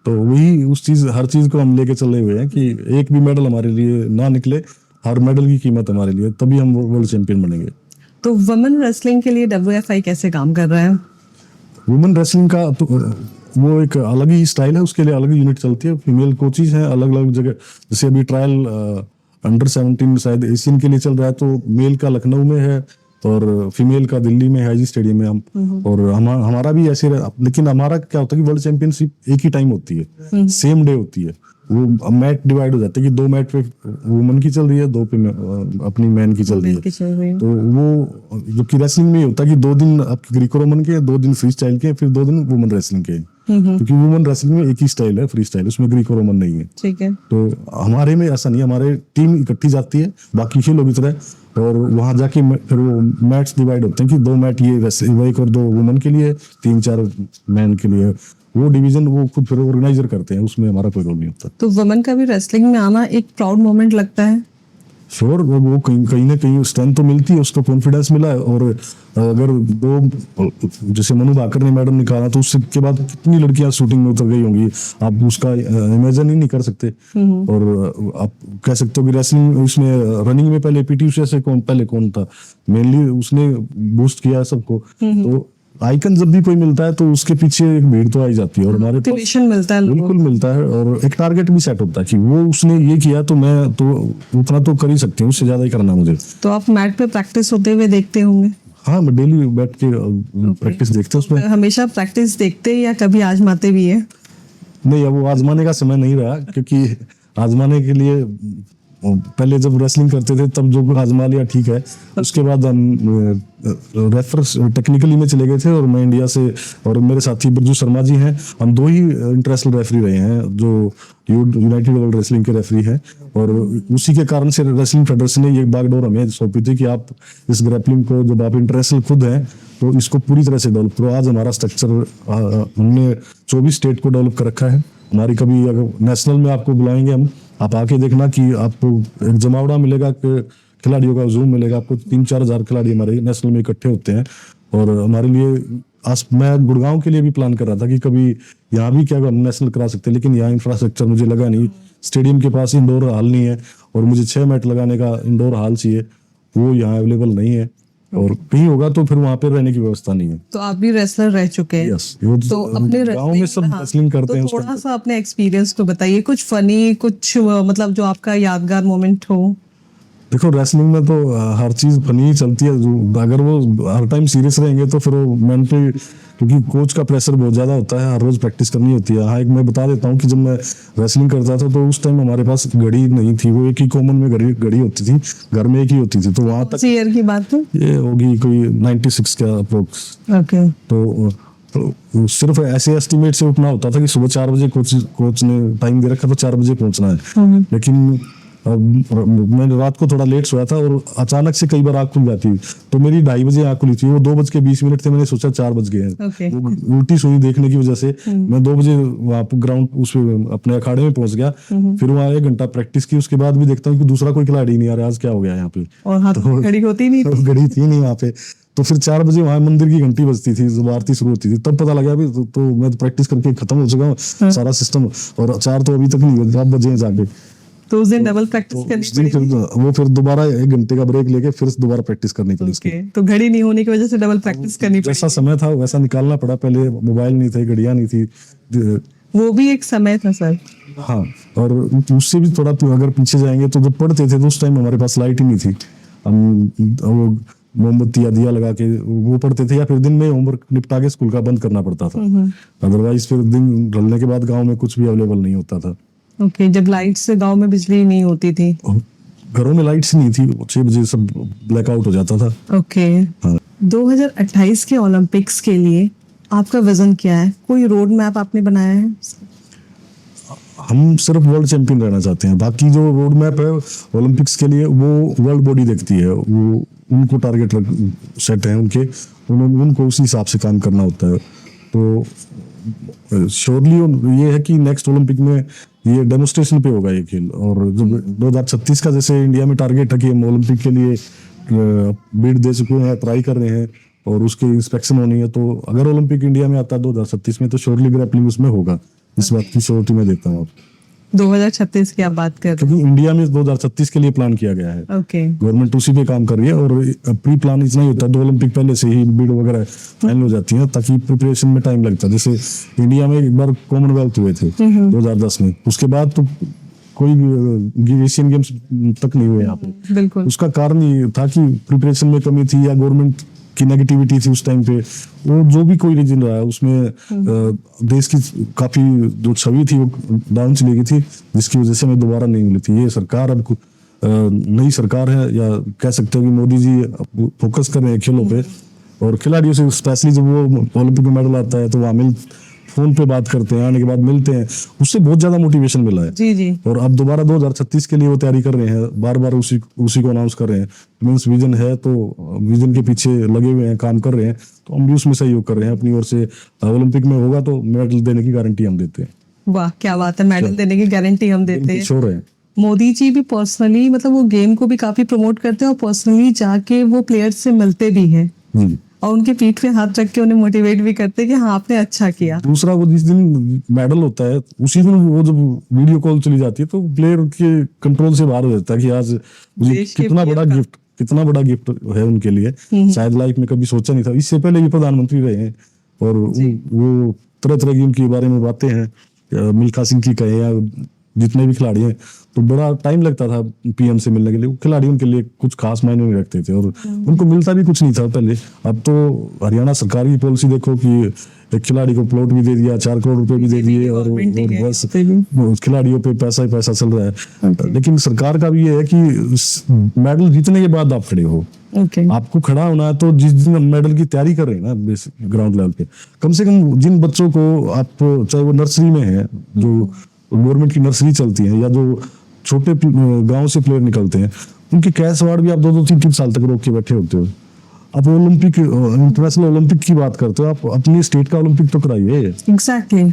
तो वही उस चीज हर चीज को हम लेके चले हुए हैं कि एक भी मेडल हमारे लिए ना निकले, हर मेडल की कीमत हमारे लिए, तभी हम वर्ल्ड चैंपियन बनेंगे। तो वुमेन रेसलिंग के लिए WFI कैसे काम कर रहा है? वुमेन रेसलिंग का तो वो एक अलग ही स्टाइल है, उसके लिए अलग यूनिट चलती है, फीमेल कोचेज हैं अलग अलग जगह। जैसे अभी ट्रायल अंडर 17 शायद एशियन के लिए चल रहा है, तो मेल का लखनऊ में है और फीमेल का दिल्ली में है जी स्टेडियम में हम। और हमारा भी ऐसे, लेकिन हमारा क्या होता है कि वर्ल्ड चैंपियनशिप एक ही टाइम होती है, सेम डे होती है, वो मैच डिवाइड हो जाते हैं कि 2 मैच पे वुमेन की चल रही है, 2 पे अपनी मैन की चल रही है। तो वो जो कि रेसलिंग में होता है कि 2 दिन आपके ग्रीको रोमन के, 2 दिन फ्री स्टाइल के, फिर 2 दिन वुमेन रेसलिंग के, क्योंकि वुमेन रेसलिंग में एक ही स्टाइल है फ्री स्टाइल, उसमें ग्रीको रोमन नहीं है। ठीक है। तो हमारे में ऐसा नहीं है, हमारे टीम इकट्ठी जाती है बाकी खेलों की तरह, और वहां जाके फिर वो मैच डिवाइड होते हैं कि 2 मैच ये एक और 2 वुमेन के लिए, 3-4 मैन के लिए। वो डिवीजन वो खुद फिर ऑर्गेनाइजर करते हैं, उसमें हमारा कोई रोल नहीं होता। तो वुमेन का भी रेसलिंग में आना एक प्राउड मोमेंट लगता है। श्योर, वो कहीं ना कहीं स्ट्रेंथ तो मिलती है, उसको कॉन्फिडेंस मिला है। और अगर 2 जैसे मनु भाकर ने मेडल निकाला तो उसके बाद कितनी लड़कियां शूटिंग में उतर गई होंगी, आप उसका इमेजिन ही नहीं कर सकते। और आप कह सकते हो कि रेसलिंग उसमें रनिंग में पहले पीटी उषा से पहले कौन था, मेनली उसने बूस्ट किया सबको। तो आइकन जब भी कोई मिलता है तो उसके पीछे एक भीड़ तो आई जाती है, और हमारे मोटिवेशन मिलता है, बिल्कुल मिलता है, और एक टारगेट भी सेट होता है कि वो उसने ये किया तो मैं तो उतना तो कर ही सकती हूँ, उससे ज्यादा ही करना मुझे। तो आप मैट पे प्रैक्टिस होते हुए देखते होंगे? हाँ, मैं डेली बैठ के प्रैक्टिस देखते हैं उसमें। हमेशा प्रैक्टिस देखते या कभी आजमाते भी है? नहीं, अब वो आजमाने का समय नहीं रहा, क्योंकि आजमाने के लिए पहले जब रेसलिंग करते थे तब जो आजमा लिया ठीक है, उसके बाद हम रेफर टेक्निकली में चले गए थे, और मैं इंडिया से और मेरे साथी बिरजू शर्मा जी हैं, हम 2 ही इंटरनेशनल रेफरी रहे हैं जो यूनाइटेड वर्ल्ड रेसलिंग के रेफरी हैं। और उसी के कारण से रेसलिंग फेडरेशन ने ये बागडोर हमें सौंपी थी कि आप इस ग्रैपलिंग को, जब आप इंटरनेशनल खुद हैं तो इसको पूरी तरह से डेवलप करो। आज हमारा स्ट्रक्चर हमने 24 स्टेट को डेवलप कर रखा है। हमारी कभी अगर नेशनल में आपको बुलाएंगे हम, आप आके देखना कि आपको एक जमावड़ा मिलेगा, खिलाड़ियों का जूम मिलेगा आपको। 3-4 हजार खिलाड़ी हमारे नेशनल में इकट्ठे होते हैं। और हमारे लिए आज मैं गुड़गांव के लिए भी प्लान कर रहा था कि कभी यहाँ भी क्या हम नेशनल करा सकते हैं, लेकिन यहाँ इंफ्रास्ट्रक्चर मुझे लगा नहीं, स्टेडियम के पास इंडोर हॉल नहीं है, और मुझे 6 मैट लगाने का इंडोर हॉल चाहिए, वो यहाँ अवेलेबल नहीं है, और कहीं होगा तो फिर वहाँ पे रहने की व्यवस्था नहीं है। तो आप भी रेसलर रह चुके हैं। यस, तो अपने गांव में सब रेसलिंग करते हैं। तो थोड़ा सा अपने एक्सपीरियंस तो बताइए, कुछ फनी, कुछ मतलब जो आपका यादगार मोमेंट हो। देखो रेसलिंग में तो हर चीज फनी ही चलती है। अगर वो हर टाइम सीरियस रहेंगे तो फिर वो मेंटली, क्योंकि कोच का प्रेशर बहुत ज्यादा होता है, हर रोज प्रैक्टिस करनी होती है। हाँ, एक मैं बता देता हूँ कि जब मैं रेसलिंग करता था तो उस टाइम हमारे पास घड़ी नहीं थी, वो एक ही कॉमन में घड़ी होती थी, घर में एक ही होती थी। तो वहां तक ईयर की बात है? ये होगी कोई 96 का अप्रोक्स। ओके। तो सिर्फ ऐसे एस्टिमेट से उठना होता था कि सुबह 4 बजे कोच ने टाइम दे रखा तो 4 बजे पहुंचना है। लेकिन मैं रात को थोड़ा लेट सोया था और अचानक से कई बार आँख खुल जाती, तो मेरी 2:30 बजे आँख खुली थी, वो 2:20 थे, मैंने सोचा 4 बज गए हैं। Okay. वो उल्टी सुई देखने की वजह से मैं 2 बजे वहाँ पे ग्राउंड उस अपने अखाड़े में पहुंच गया। फिर वहाँ 1 घंटा प्रैक्टिस की, उसके बाद भी देखता हूँ कि दूसरा कोई खिलाड़ी नहीं आ रहा, आज क्या हो गया यहाँ पे। और हाथ में घड़ी होती नहीं थी? घड़ी थी नहीं वहाँ पे। तो फिर 4 बजे वहाँ मंदिर की घंटी बजती थी, जब आरती शुरू होती थी, तब पता लगा भी तो मैं तो प्रैक्टिस करके खत्म हो चुका हूँ सारा सिस्टम, और 4 तो अभी तक नहीं हुए, 7 बजे हैं जाके। तो उस दिन डबल प्रैक्टिस करनी पड़ी? वो फिर दोबारा 1 घंटे का ब्रेक लेके फिर दोबारा प्रैक्टिस करनी पड़ी उसकी। तो घड़ी नहीं होने की वजह से डबल प्रैक्टिस करनी पड़ी? जैसा समय था वैसा निकालना पड़ा। पहले मोबाइल नहीं थे, घड़ियां नहीं थी, वो भी एक समय था सर। हाँ, और उससे भी थोड़ा अगर पीछे जाएंगे तो जब पढ़ते थे तो उस टाइम हमारे पास लाइट ही नहीं थी। हम वो मोमबत्ती या दिया लगा के वो पढ़ते थे, या फिर दिन में होमवर्क निपटा के स्कूल का बंद करना पड़ता था। अदरवाइज फिर दिन ढलने के बाद गांव में कुछ भी अवेलेबल नहीं होता था। ओके। जब लाइट से गांव में बिजली नहीं होती थी? घरों में लाइट्स नहीं थी, 6 बजे सब ब्लैकआउट हो जाता था। ओके। हाँ। 2028 के ओलंपिक्स के लिए आपका विजन क्या है? कोई रोड मैप आपने बनाया है? हम सिर्फ वर्ल्ड चैंपियन रहना चाहते हैं। बाकी जो रोड मैप है ओलंपिक्स के लिए वो वर्ल्ड बॉडी देखती है, वो उनको टारगेट सेट है उनके, उनको उसी हिसाब से काम करना होता है। तो श्योरली ये है कि नेक्स्ट ओलंपिक में ये डेमोस्ट्रेशन पे होगा ये खेल। और जब 2036 का जैसे इंडिया में टारगेट है कि हम ओलंपिक के लिए बिड दे चुके हैं, ट्राई कर रहे हैं और उसकी इंस्पेक्शन होनी है, तो अगर ओलंपिक इंडिया में आता है 2036 में तो श्योरली ग्रैपलिंग उसमें होगा। इस बात की श्योरिटी मैं देता हूँ। 2036 की आप बात कर रहे क्योंकि इंडिया में 2036 के लिए प्लान किया गया है। ओके। गवर्नमेंट उसी पे काम कर रही है और प्री प्लान इतना ही होता है, 2 ओलंपिक पहले से ही बिड वगैरह फाइनल हो जाती है, ताकि प्रिपरेशन में टाइम लगता है। जैसे इंडिया में एक बार कॉमनवेल्थ हुए थे 2010 में, उसके बाद तो कोई एशियन गेम्स तक नहीं हुए यहाँ पे। बिल्कुल। उसका कारण ये था कि प्रिपरेशन में कमी थी या गवर्नमेंट की नेगेटिविटी थी उस टाइम पे। वो जो भी कोई रीजन रहा है उसमें देश की काफी जो छवि थी वो डाउन चली गई थी, जिसकी वजह से हमें दोबारा नहीं मिली थी। ये सरकार अब नई सरकार है, या कह सकते हो कि मोदी जी फोकस कर रहे हैं खेलों पे, और खिलाड़ियों से स्पेशली जब वो ओलंपिक में मेडल आता है तो वहाँ फोन पे बात करते हैं, आने के बाद मिलते हैं, उससे बहुत ज्यादा मोटिवेशन मिला है। जी जी। और अब दोबारा 2036 के लिए वो तैयारी कर रहे हैं, बार बार उसी को अनाउंस कर रहे हैं। मीन्स विजन है तो विजन के पीछे लगे हुए हैं, काम कर रहे हैं, तो हम भी उसमें सहयोग कर रहे हैं अपनी ओर से। ओलंपिक में होगा तो मेडल देने की गारंटी हम देते हैं। वाह क्या बात है, मेडल देने की गारंटी हम देते हैं। श्योर है। मोदी जी भी पर्सनली मतलब वो गेम को भी काफी प्रमोट करते हैं और पर्सनली जाके वो प्लेयर्स से मिलते भी हैं और उनके पीठ पे हाथ रख के उन्हें मोटिवेट भी करते हैं कि हाँ आपने अच्छा किया। दूसरा, वो जिस दिन मेडल होता है उसी दिन वो जब वीडियो कॉल चली जाती है तो प्लेयर के कंट्रोल से बाहर हो जाता है कि आज मुझे कितना बड़ा गिफ्ट है उनके लिए, शायद लाइफ में कभी सोचा नहीं था। इससे पहले भी प्रधानमंत्री रहे हैं और वो तरह तरह की उनके बारे में बातें हैं, मिल्खा सिंह की कहे या जितने भी खिलाड़ी हैं, तो बड़ा टाइम लगता था पीएम से मिलने के लिए। खिलाड़ी उनके लिए कुछ खास मायने नहीं रखते थे और उनको मिलता भी कुछ नहीं था पहले। अब तो हरियाणा सरकार की पॉलिसी देखो कि एक खिलाड़ी को प्लॉट भी दे दिया, 4 करोड़ रुपए भी दे दिए और बस खिलाड़ियों पे पैसा ही पैसा चल रहा है। लेकिन सरकार का भी ये है कि मेडल जीतने के बाद आप खड़े हो। आपको खड़ा होना है तो जिस दिन मेडल की तैयारी कर रहे हैं ना ग्राउंड लेवल पे, कम से कम जिन बच्चों को आप, चाहे वो नर्सरी में है, जो गवर्नमेंट की नर्सरी चलती है, या जो छोटे गांव से प्लेयर निकलते हैं, उनके कैश अवार्ड भी आप 2-2, 3-3 साल तक रोक के बैठे होते हो। आप ओलंपिक, इंटरनेशनल ओलंपिक की बात करते हो, आप अपनी स्टेट का ओलंपिक तो कराइए। एग्जैक्टली।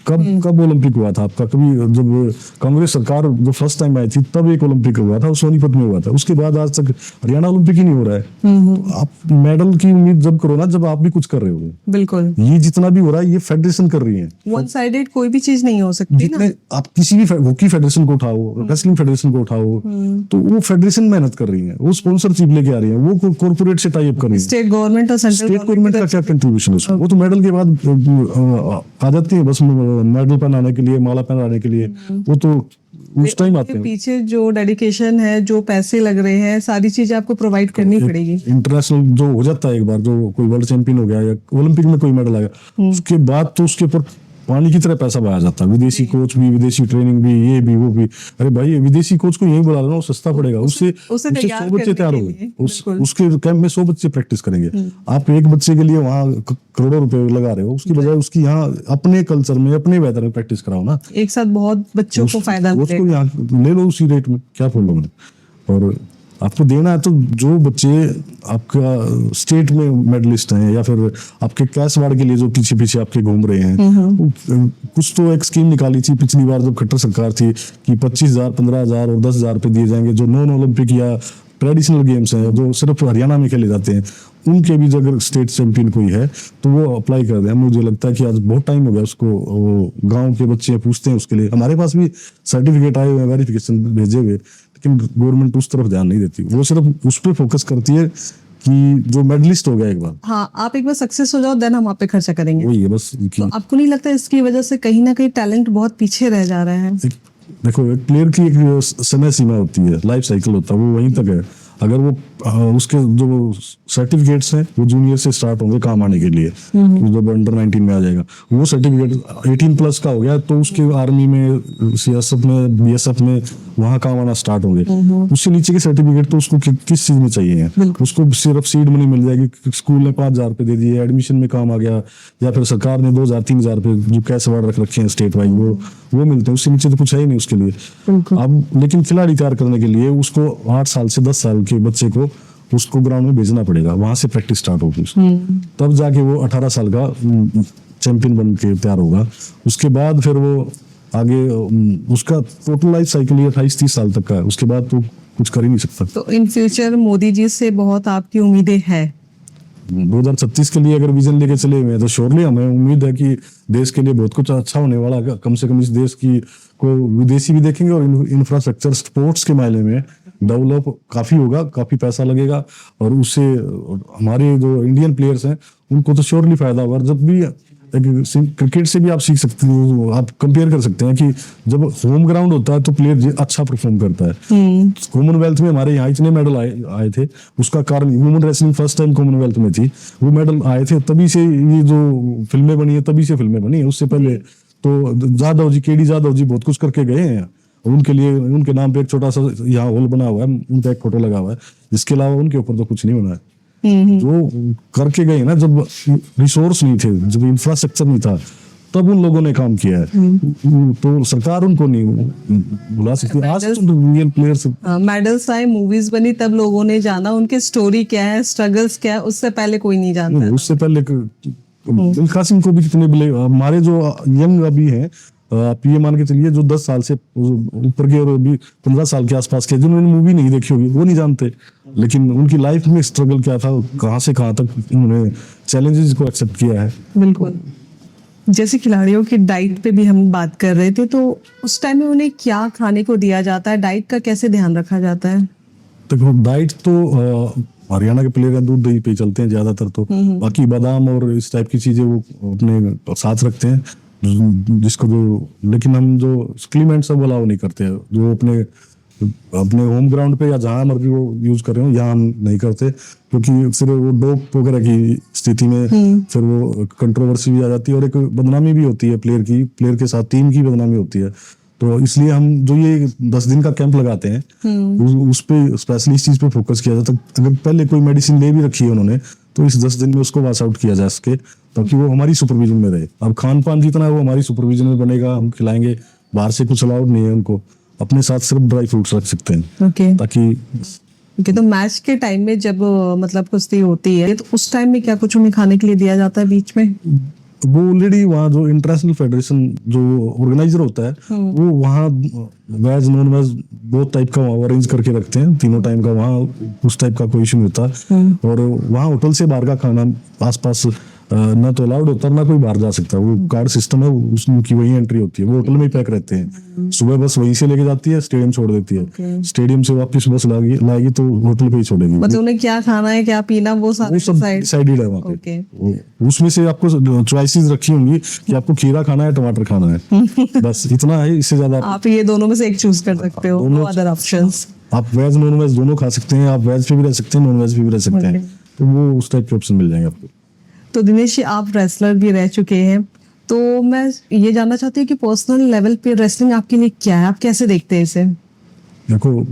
कब ओलंपिक हुआ था आपका? कभी जब कांग्रेस सरकार जो फर्स्ट टाइम आई थी तब एक ओलंपिक हुआ था, सोनीपत में हुआ था। उसके बाद आज तक हरियाणा ओलंपिक ही नहीं हो रहा है। तो आप मेडल की उम्मीद जब करो ना जब आप भी कुछ कर रहे हो। बिल्कुल। ये जितना भी हो रहा है ये फेडरेशन कर रही है। वन साइडेड कोई भी चीज नहीं हो सकती ना। आप किसी भी हॉकी फेडरेशन को उठाओ, रेसलिंग फेडरेशन को उठाओ, तो वो फेडरेशन मेहनत कर रही है, वो स्पॉन्सरशिप लेके आ रही है, वो कॉर्पोरेट से टाई अप कर रही है। स्टेट गवर्नमेंट और सेंट्रल गवर्नमेंट का क्या कंट्रीब्यूशन है? वो तो मेडल के बाद आ जाती है बस मेडल पहनाने के लिए, माला पहनाने के लिए, वो तो उस टाइम आते के हैं। पीछे जो डेडिकेशन है, जो पैसे लग रहे हैं, सारी चीजें आपको प्रोवाइड करनी पड़ेगी। इंटरनेशनल जो हो जाता है एक बार, जो कोई वर्ल्ड चैंपियन हो गया या ओलंपिक में कोई मेडल आ गया, उसके बाद तो उसके ऊपर पानी की तरह पैसा बहाया जाता है। विदेशी कोच भी, विदेशी ट्रेनिंग भी, ये भी वो भी। अरे भाई, विदेशी कोच को यहीं बुला लेना, वो सस्ता पड़ेगा। उससे तैयार 100 बच्चे करने तैयार के हो लिए, गए। उसके कैंप में 100 बच्चे प्रैक्टिस करेंगे। आप एक बच्चे के लिए वहाँ करोड़ों रुपए लगा रहे हो, उसकी बजाय उसकी यहाँ अपने कल्चर में, अपने वेदर में प्रैक्टिस कराओ ना। एक साथ बहुत बच्चों को फायदा उसको मिलेगा। यहाँ ले लो उसी रेट में, क्या प्रॉब्लम है। और आपको देना है तो जो बच्चे आपका स्टेट में मेडलिस्ट हैं, या फिर आपके कैश वार्ड के लिए जो पीछे पीछे आपके घूम रहे हैं, कुछ तो एक स्कीम निकाली थी पिछली बार जब खट्टर सरकार थी कि 25,000, 15,000 और 10,000 रुपए दिए जाएंगे, जो नॉन ओलंपिक या ट्रेडिशनल गेम्स हैं, जो सिर्फ हरियाणा में खेले जाते हैं, उनके भी अगर स्टेट चैंपियन कोई है तो वो अप्लाई कर दें। मुझे लगता है कि आज बहुत टाइम हो गया उसको, वो गांव के बच्चे पूछते हैं उसके लिए। हमारे पास भी सर्टिफिकेट आए हुए हैं, वेरिफिकेशन भेजे हुए, लेकिन गवर्नमेंट उस तरफ ध्यान नहीं देती। वो सिर्फ उस पर फोकस करती है कि जो मेडलिस्ट हो गया एक बार, हाँ, आप एक बार सक्सेस हो जाओ, देन हम आप पे खर्चा करेंगे। वही है बस। तो आपको नहीं लगता इसकी वजह से कहीं ना कहीं टैलेंट बहुत पीछे रह जा रहा है? देखो, एक प्लेयर की एक समय सीमा होती है, लाइफ साइकिल होता है, वो वहीं तक है। अगर वो उसके जो सर्टिफिकेट्स हैं वो जूनियर से स्टार्ट होंगे काम आने के लिए, जब अंडर 19 में आ जाएगा वो सर्टिफिकेट 18 प्लस का हो गया तो उसके आर्मी में, सीएसएफ में, बीएसएफ में वहाँ काम आना स्टार्ट होंगे। उससे नीचे के सर्टिफिकेट तो उसको किस चीज में चाहिए है? उसको सिर्फ सीड मनी मिल जाएगी, स्कूल ने 5,000 रुपए दे दिए, एडमिशन में काम आ गया, या फिर सरकार ने 2,000, 3,000 रुपए जो कैश अवार्ड रख रखे हैं स्टेट वाइज, वो मिलते हैं। उससे नीचे तो कुछ है ही नहीं उसके लिए। अब लेकिन खिलाड़ी तैयार करने के लिए उसको 8 साल से 10 साल के बच्चे को उसको ग्राउंड में भेजना पड़ेगा, वहां से प्रैक्टिस स्टार्ट होगी। तब जाके वो 18 साल का चैंपियन बन के तैयार होगा। उसके बाद फिर वो आगे उसका टोटल लाइफ साइकिल 28-30 साल तक का है। उसके बाद तो कुछ कर ही नहीं सकता। तो इन फ्यूचर मोदी जी से बहुत आपकी उम्मीदें हैं? 2036 के लिए अगर विजन लेके चले हुए हैं तो श्योरली हमें उम्मीद है कि देश के लिए बहुत कुछ अच्छा होने वाला है। कम से कम इस देश की को विदेशी भी देखेंगे, और इंफ्रास्ट्रक्चर स्पोर्ट्स के मायने में डेवलप काफी होगा, काफी पैसा लगेगा, और उससे हमारे जो इंडियन प्लेयर्स हैं उनको तो श्योरली फायदा होगा। जब भी क्रिकेट से भी आप सीख सकते हो, आप कंपेयर कर सकते हैं कि जब होम ग्राउंड होता है तो प्लेयर अच्छा परफॉर्म करता है। कॉमनवेल्थ में हमारे यहाँ इतने मेडल आए थे, उसका कारण women wrestling first time Commonwealth में थी, वो मेडल आए थे, तभी से ये जो फिल्में बनी है, तभी से फिल्में बनी है। उससे पहले तो जादव जी, केडी जादव जी बहुत कुछ करके गए हैं। उनके लिए, उनके नाम पे एक छोटा सा यहाँ हॉल बना हुआ है, उनका एक फोटो लगा हुआ है, इसके अलावा उनके ऊपर तो कुछ नहीं बना है। जो करके गए ना, जब रिसोर्स नहीं थे, जब इंफ्रास्ट्रक्चर नहीं था, तब उन लोगों ने काम किया है। तो सरकार उनको नहीं बुला सकती। आज तो इंडियन प्लेयर्स, मेडल्स आए, मूवीज बनी, तब लोगों ने जाना उनके स्टोरी क्या है, स्ट्रगल्स क्या है। उससे पहले कोई नहीं जानता। उससे पहले मिल्खा सिंह को भी कितने हमारे जो यंग अभी हैं, आप ये मान के चलिए जो 10 साल से ऊपर के और अभी 15 साल के आसपास के, जिन्होंने मूवी नहीं देखी होगी, वो नहीं जानते, लेकिन उनकी लाइफ में स्ट्रगल क्या था, कहाँ से कहाँ तक उन्होंने चैलेंजेस को एक्सेप्ट किया है। बिल्कुल। जैसे खिलाड़ियों की डाइट पे भी हम बात कर रहे थे, तो उस टाइम में उन्हें क्या खाने को दिया जाता है, डाइट का कैसे ध्यान रखा जाता है? देखो, डाइट तो हरियाणा के प्लेयर दूध दही पे चलते हैं ज्यादातर, तो बाकी बादाम और इस टाइप की चीजें वो अपने साथ रखते हैं, जिसको जो, लेकिन हम जो सप्लीमेंट सब अलाउ नहीं करते हैं, जो अपने होम ग्राउंड पे या जहां मर्जी वो यूज कर रहे हो, यहाँ हम नहीं करते, क्योंकि फिर वो डोप वगैरह की स्थिति में फिर वो कंट्रोवर्सी भी आ जाती है, और एक बदनामी भी होती है प्लेयर की, प्लेयर के साथ टीम की बदनामी होती है। तो इसलिए हम जो ये 10 दिन का कैंप लगाते हैं, उस पे स्पेशली इस चीज पे फोकस किया जाता है। अगर पहले कोई मेडिसिन ले भी रखी है उन्होंने, तो इस 10 दिन में उसको पास आउट किया जा सके, ताकि वो हमारी सुपरविजन में रहे। अब खान पान जितना है वो हमारी सुपरविजन में बनेगा, हम खिलाएंगे, बाहर से कुछ अलाउड नहीं है उनको, अपने साथ सिर्फ ड्राई फ्रूट्स रख सकते हैं। ओके। ताकि तो मैच के टाइम में जब मतलब कुश्ती होती है, तो उस टाइम में क्या कुछ उन्हें खाने के लिए दिया जाता है बीच में? वो ऑलरेडी वहाँ जो इंटरनेशनल फेडरेशन जो ऑर्गेनाइजर होता है, वो वहाँ वेज नॉन वेज बहुत टाइप का अरेंज करके रखते हैं, तीनों टाइम का, वहाँ उस टाइप का कोई इशू नहीं होता। और वहाँ होटल से बाहर का खाना आसपास ना तो अलाउड होता है ना कोई बाहर जा सकता। वो कार्ड सिस्टम है, उनकी वही एंट्री होती है। वो होटल में ही पैक रहते हैं। सुबह बस वहीं से लेके जाती है, स्टेडियम छोड़ देती है। स्टेडियम से वापस बस लाएगी तो होटल पे ही छोड़ेगी। मतलब उन्हें क्या खाना है क्या पीना वो वो सब डिसाइडेड है वहाँ पे। उसमें से आपको चॉइसेस रखी होंगी कि आपको खीरा खाना है, टमाटर खाना है, बस इतना है। इससे ज्यादा आप ये दोनों में से एक चूज कर सकते हो, नो अदर ऑप्शंस। आप वेज नॉन वेज दोनों खा सकते हैं। आप वेज पे भी रह सकते हैं, नॉन वेज पे भी रह सकते हैं। तो वो उस टाइप के ऑप्शन मिल जाएंगे आपको। तो दिनेश जी, आप रेसलर भी रह चुके हैं, तो मैं ये जानना चाहती हूँ कि पर्सनल लेवल पे रेसलिंग आपके लिए क्या है, आप कैसे देखते हैं इसे? देखो,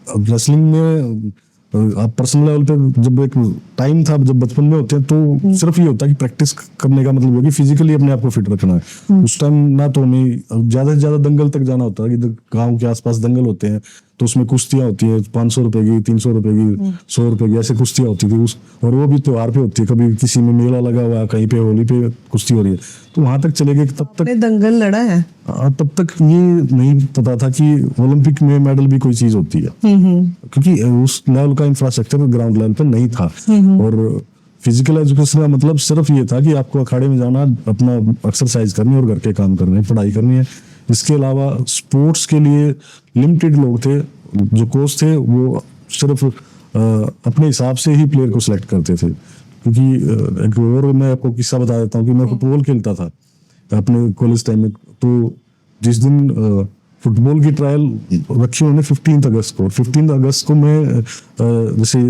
रेसलिंग में आप पर्सनल लेवल पे जब एक टाइम था, जब बचपन में होते हैं तो सिर्फ ये होता है कि प्रैक्टिस करने का मतलब है कि फिजिकली अपने आप को फिट रखना है। उस टाइम ना तो हमें ज्यादा से ज्यादा दंगल तक जाना होता है कि गांव के आसपास दंगल होते हैं तो उसमें कुश्तियां होती है 500 रुपए की, 300 रुपए की, 100 रुपए की, ऐसे कुश्तियां होती थी और वो भी त्योहार पे होती है। कभी किसी में मेला लगा हुआ है, कहीं पे होली पे कुश्ती हो रही है, तो वहां तक चले गए। तब तक दंगल लड़ा है? तब तक ये नहीं पता था कि ओलंपिक में मेडल भी कोई चीज होती है, क्योंकि उस लेवल का इंफ्रास्ट्रक्चर ग्राउंड लेवल पे नहीं था। और फिजिकल एजुकेशन का मतलब सिर्फ ये था कि आपको अखाड़े में जाना, अपना एक्सरसाइज करनी और घर के काम करने, पढ़ाई करनी है। इसके अलावा स्पोर्ट्स के लिए लिमिटेड लोग थे, जो कोच थे वो सिर्फ अपने हिसाब से ही प्लेयर को सिलेक्ट करते थे। क्योंकि एक और मैं आपको किस्सा बता देता हूँ कि मैं फुटबॉल खेलता था अपने कॉलेज टाइम में। तो जिस दिन फुटबॉल की ट्रायल रखी उन्होंने 15 अगस्त को, 15 अगस्त को मैं जैसे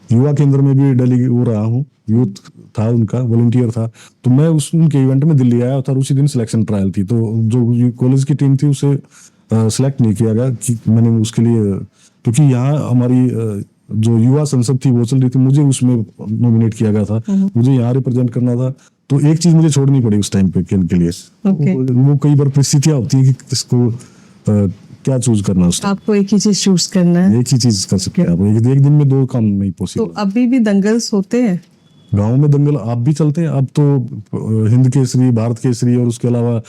युवा केंद्र में भी डेलीगेट हो रहा हूँ, यूथ था उनका, वॉलंटियर था, तो मैं उनके इवेंट में दिल्ली आया था। उसी दिन सिलेक्शन ट्रायल थी, तो जो कॉलेज की टीम थी उसे सिलेक्ट नहीं किया गया कि मैंने उसके लिए, क्योंकि यहाँ हमारी जो युवा संसद थी वो चल रही थी, मुझे उसमें नॉमिनेट किया गया था, मुझे यहाँ रिप्रेजेंट करना था। तो एक चीज मुझे छोड़नी पड़ी उस टाइम पे खेल के लिए। वो कई बार परिस्थितियां होती है कि किसको क्या चूज करना है। आपको एक ही चीज चूज करना है, एक ही चीज कर सकते हैं आप। एक दिन में दो काम नहीं पॉसिबल। तो अभी भी दंगल्स होते हैं गाँव में, दंगल आप भी चलते हैं। अब तो हिंद केसरी, भारत केसरी और उसके अलावा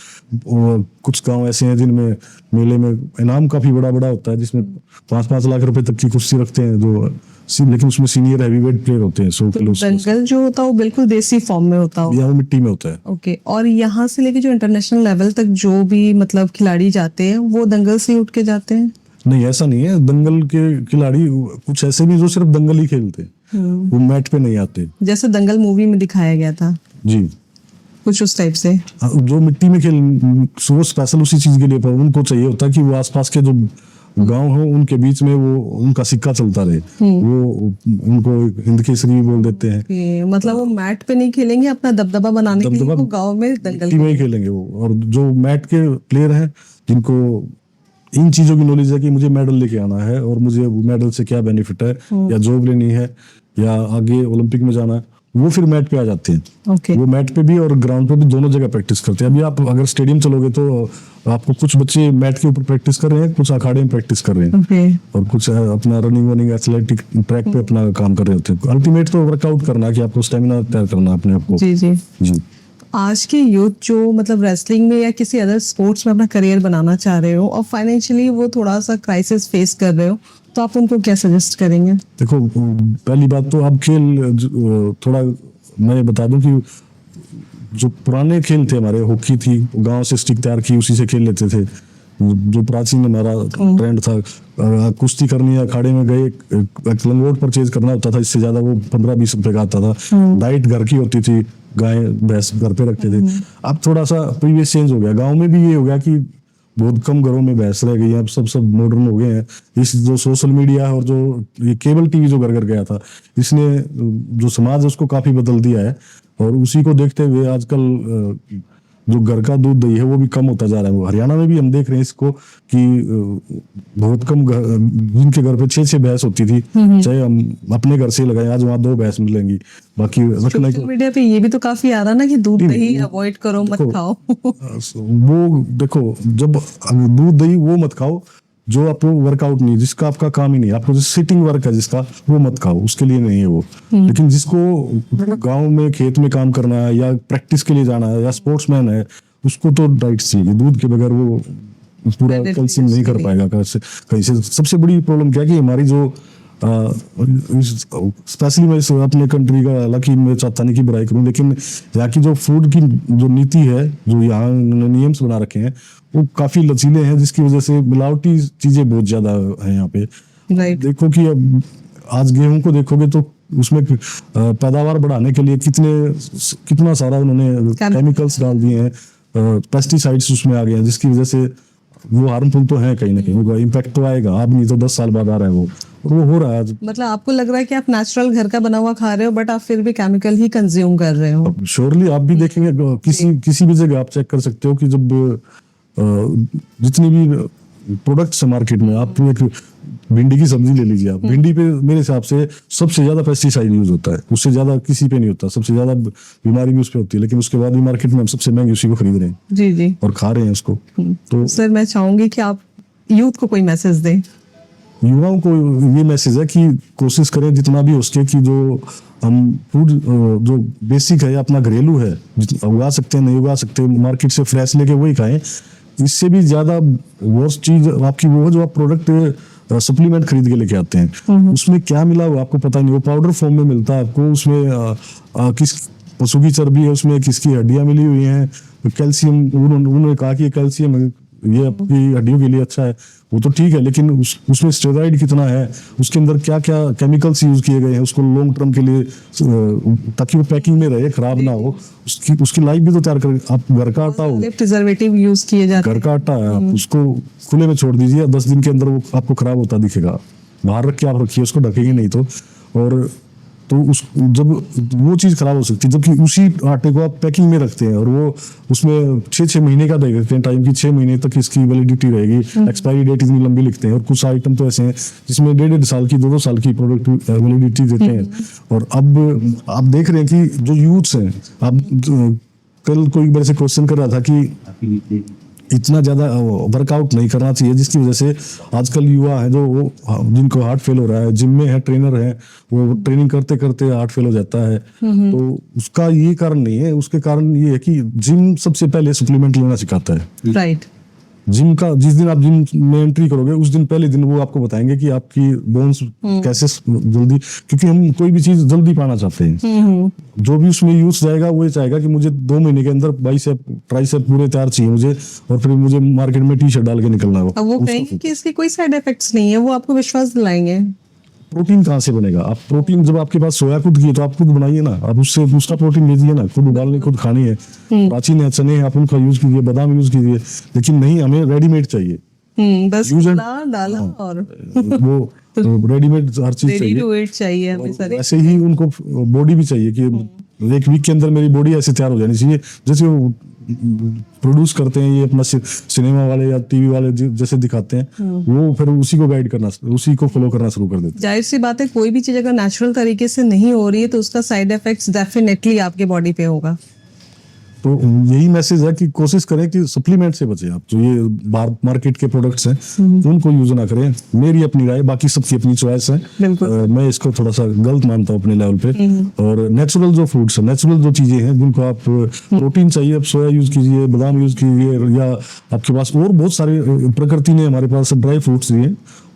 कुछ गांव ऐसे हैं जिनमें मेले में इनाम काफी बड़ा बड़ा होता है, जिसमें 5-5 लाख रुपए तक की कुश्ती रखते हैं, लेकिन उसमें सीनियर हैवीवेट प्लेयर होते हैं 100 किलो। दंगल जो होता है वो बिल्कुल देसी फॉर्म में होता है, या वो मिट्टी में होता है। ओके। और यहाँ से लेके जो इंटरनेशनल लेवल तक जो भी मतलब खिलाड़ी जाते हैं वो दंगल से उठ के जाते हैं? नहीं, ऐसा नहीं है। दंगल के खिलाड़ी कुछ ऐसे भी जो सिर्फ दंगल ही खेलते हैं, वो मैट पे नहीं आते। जैसे दंगल मूवी में दिखाया गया था जी, कुछ उस टाइप से। जो मिट्टी में खेल, वो स्पेशल उसी चीज के लिए उनको चाहिए होता है कि वो आसपास के जो गांव हो उनके बीच में वो उनका सिक्का चलता रहे। वो उनको हिंद केसरी बोल देते हैं। मतलब वो मैट पे नहीं खेलेंगे, अपना दबदबा बनाने के लिए वो गांव में दंगल में ही खेलेंगे वो। और जो मैट के प्लेयर हैं जिनको इन चीजों की नॉलेज है कि मुझे मेडल लेके आना है और मुझे मेडल से क्या बेनिफिट है, या जॉब लेनी है या आगे ओलंपिक में जाना है, वो फिर मैट पे आ जाते हैं। वो मैट पे भी और ग्राउंड पे भी दोनों जगह प्रैक्टिस करते हैं। अभी आप अगर स्टेडियम चलोगे तो आपको कुछ बच्चे मैट के ऊपर प्रैक्टिस कर रहे हैं, कुछ अखाड़े में प्रैक्टिस कर रहे हैं, और कुछ अपना रनिंग एथलेटिक ट्रैक पे अपना काम कर रहे होते हैं। अल्टीमेट तो वर्कआउट करना है कि आपको स्टेमिना तैयार करना है अपने आप को। जी जी जी। आज के यूथ जो मतलब रेसलिंग में या किसी अदर स्पोर्ट्स में अपना करियर बनाना चाह रहे हो और फाइनेंशियली वो थोड़ा सा क्राइसिस फेस कर रहे हो, तो आप उनको क्या सजेस्ट करेंगे? देखो, पहली बात तो आप खेल थोड़ा मैं बता दूं कि जो पुराने खेल थे हमारे, हॉकी थी, गांव से स्टिक तैयार की उसी से खेल लेते थे, जो प्राचीन हमारा ट्रेंड था। कुश्ती करनी है, अखाड़े में गए, एक लंगोट परचेज करना होता था, इससे ज्यादा वो 15-20 रुपए का आता था। डाइट घर की होती थी, गाय भैंस घर पे रखते थे। अब थोड़ा सा प्रीवियस चेंज हो गया। गांव में भी ये हो गया कि बहुत कम घरों में भैंस रह गई है, अब सब मॉडर्न हो गए हैं। इस जो सोशल मीडिया और जो ये केबल टीवी जो घर गया था, इसने जो समाज है उसको काफी बदल दिया है। और उसी को देखते हुए आजकल जो घर का दूध दही है वो भी कम होता जा रहा है। हरियाणा में भी हम देख रहे हैं इसको कि बहुत कम जिनके घर पे 6-6 भैंस होती थी, चाहे हम अपने घर से लगाए, आज वहाँ 2 भैंस मिलेंगी। बाकी सोशल मीडिया पे ये भी तो काफी आ रहा ना कि दूध दही अवॉइड करो, मत खाओ। वो देखो, जब दूध दही वो मत खाओ जो आपको वर्कआउट नहीं, जिसका आपका काम ही नहीं, आपको जो सिटिंग वर्क है जिसका, वो मत खाओ, उसके लिए नहीं है वो। लेकिन जिसको गांव में खेत में काम करना है या प्रैक्टिस के लिए जाना है या स्पोर्ट्समैन है, उसको तो डाइट चाहिए। दूध के बगैर वो पूरा कैल्शियम नहीं कर पाएगा कहीं से। सबसे बड़ी प्रॉब्लम क्या है कि हमारी जो स्पेशली मैं अपने कंट्री का, हालांकि मैं चाहता नहीं कि बुराई करूं, लेकिन यहाँ की जो फूड की जो नीति है, जो यहाँ उन्होंने नियम्स बना रखे हैं, वो काफी लचीले हैं, जिसकी वजह से मिलावटी चीजें बहुत ज्यादा है यहाँ पे। राइट। देखो कि अब आज गेहूं को देखोगे तो उसमें पैदावार बढ़ाने के लिए कितना सारा उन्होंने केमिकल्स डाल दिए हैं, पेस्टिसाइड्स उसमें आ गए हैं, जिसकी वजह से वो हार्मफुल तो है, कहीं ना कहीं होगा, इम्पैक्ट तो आएगा। अब नहीं तो 10 साल बाद आ रहा है वो, और वो हो रहा है आज। मतलब आपको लग रहा है कि आप नेचुरल घर का बना हुआ खा रहे हो, बट आप फिर भी केमिकल ही कंज्यूम कर रहे हो। श्योरली आप भी देखेंगे, किसी भी जगह आप चेक कर सकते हो कि जब जितनी भी प्रोडक्ट्स है मार्केट में, आप एक भिंडी की सब्जी ले लीजिए, आप भिंडी पे मेरे हिसाब से सबसे ज्यादा पेस्टिसाइड यूज होता है, उससे ज्यादा किसी पे नहीं होता, सबसे ज्यादा बीमारी भी उस पे होती है, लेकिन उसके बाद भी मार्केट में हम सबसे महंगी उसी को खरीद रहे हैं जी जी। और खा रहे हैं उसको। तो सर मैं चाहूंगी कि आप यूथ को कोई मैसेज दें। युवाओं को ये मैसेज है कि कोशिश करें जितना भी हो सके कि जो हम फूड जो बेसिक है अपना घरेलू है, उगा सकते हैं, नहीं उगा सकते, मार्केट से फ्रेश लेके वही खाएं। इससे भी ज्यादा वर्स्ट चीज आपकी वो है जो आप प्रोडक्ट सप्लीमेंट खरीद के लेके आते हैं, उसमें क्या मिला वो आपको पता नहीं, वो पाउडर फॉर्म में मिलता है आपको, उसमें किस पशु की चर्बी है, उसमें किसकी हड्डियां मिली हुई हैं, कैल्शियम, उन्होंने कहा कि कैल्शियम ये आपकी हड्डियों के लिए अच्छा है, वो तो ठीक है, लेकिन उसमें स्टेरॉइड कितना है, उसके अंदर क्या क्या केमिकल्स यूज किए गए हैं उसको लॉन्ग टर्म के लिए, ताकि वो पैकिंग में रहे, खराब ना हो, उसकी लाइफ भी तो तैयार करें। आप घर का आटा हो, प्रिजर्वेटिव यूज किए जाते हैं, घर का आटा है, आप उसको खुले में छोड़ दीजिए, 10 दिन के अंदर वो आपको खराब होता दिखेगा। बाहर रख के आप रखिए, उसको ढकेंगे नहीं तो, और तो जब वो चीज खराब हो सकती है, जबकि उसी आटे को आप पैकिंग में रखते हैं और वो उसमें 6 महीने का दे देते हैं टाइम की, 6 महीने तक इसकी वैलिडिटी रहेगी, एक्सपायरी डेट इतनी लंबी लिखते हैं, और कुछ आइटम तो ऐसे हैं जिसमें 1.5 साल की, 2 साल की प्रोडक्ट वैलिडिटी देते हैं। और अब आप देख रहे हैं कि जो यूथ्स हैं, आप कल कोई मेरे से क्वेश्चन कर रहा था कि इतना ज्यादा वर्कआउट नहीं करना चाहिए, जिसकी वजह से आजकल युवा है जो वो जिनको हार्ट फेल हो रहा है, जिम में है, ट्रेनर है, वो ट्रेनिंग करते करते हार्ट फेल हो जाता है। तो उसका ये कारण नहीं है, उसके कारण ये है कि जिम सबसे पहले सप्लीमेंट लेना सिखाता है। राइट। जिम का जिस दिन आप जिम में एंट्री करोगे उस दिन पहले दिन वो आपको बताएंगे कि आपकी बोन्स कैसे जल्दी, क्योंकि हम कोई भी चीज जल्दी पाना चाहते हैं। जो भी उसमें यूज जाएगा वो ये चाहेगा कि मुझे 2 महीने के अंदर बाइसेप ट्राइसेप पूरे तैयार चाहिए मुझे, और फिर मुझे मार्केट में टी-शर्ट डाल के निकलना है। अब वो कहेंगे कि इसके कोई साइड इफेक्ट्स नहीं है, वो आपको विश्वास दिलाएंगे। प्रोटीन कहाँ से बनेगा? आप प्रोटीन जब आपके पास सोया खुद की है तो आप खुद बनाइए ना, आप उससे उसका प्रोटीन लीजिए ना, खुद उबालने खुद खानी है। प्राचीन है, चने हैं, आप उनका यूज कीजिए, बादाम यूज कीजिए, लेकिन नहीं, हमें रेडीमेड चाहिए। बस Use and- डाला और वो रेडीमेड हर चीज रेडी चाहिए। टू ईट चाहिए हमें सारे। ऐसे ही उनको बॉडी भी चाहिए कि एक वीक के अंदर मेरी बॉडी ऐसे तैयार हो जानी चाहिए, जैसे वो प्रोड्यूस करते हैं ये अपना सिनेमा वाले या टीवी वाले जैसे दिखाते हैं, वो फिर उसी को गाइड करना, उसी को फॉलो करना शुरू कर देते हैं। जाहिर सी बात है, कोई भी चीज अगर नेचुरल तरीके से नहीं हो रही है तो उसका साइड इफेक्ट्स डेफिनेटली आपके बॉडी पे होगा। तो यही मैसेज है कि कोशिश करें कि सप्लीमेंट से बचें आप, जो ये बाहर मार्केट के प्रोडक्ट्स हैं उनको यूज ना करें। मेरी अपनी राय, बाकी सबकी अपनी चॉइस है। मैं इसको थोड़ा सा गलत मानता हूँ अपने लेवल पे। और नेचुरल जो फूड्स है, नेचुरल जो चीजें हैं जिनको आप प्रोटीन चाहिए, आप सोया यूज कीजिए, बादाम यूज कीजिए, या आपके पास और बहुत सारे प्रकृति ने हमारे पास ड्राई फ्रूट्स दिए,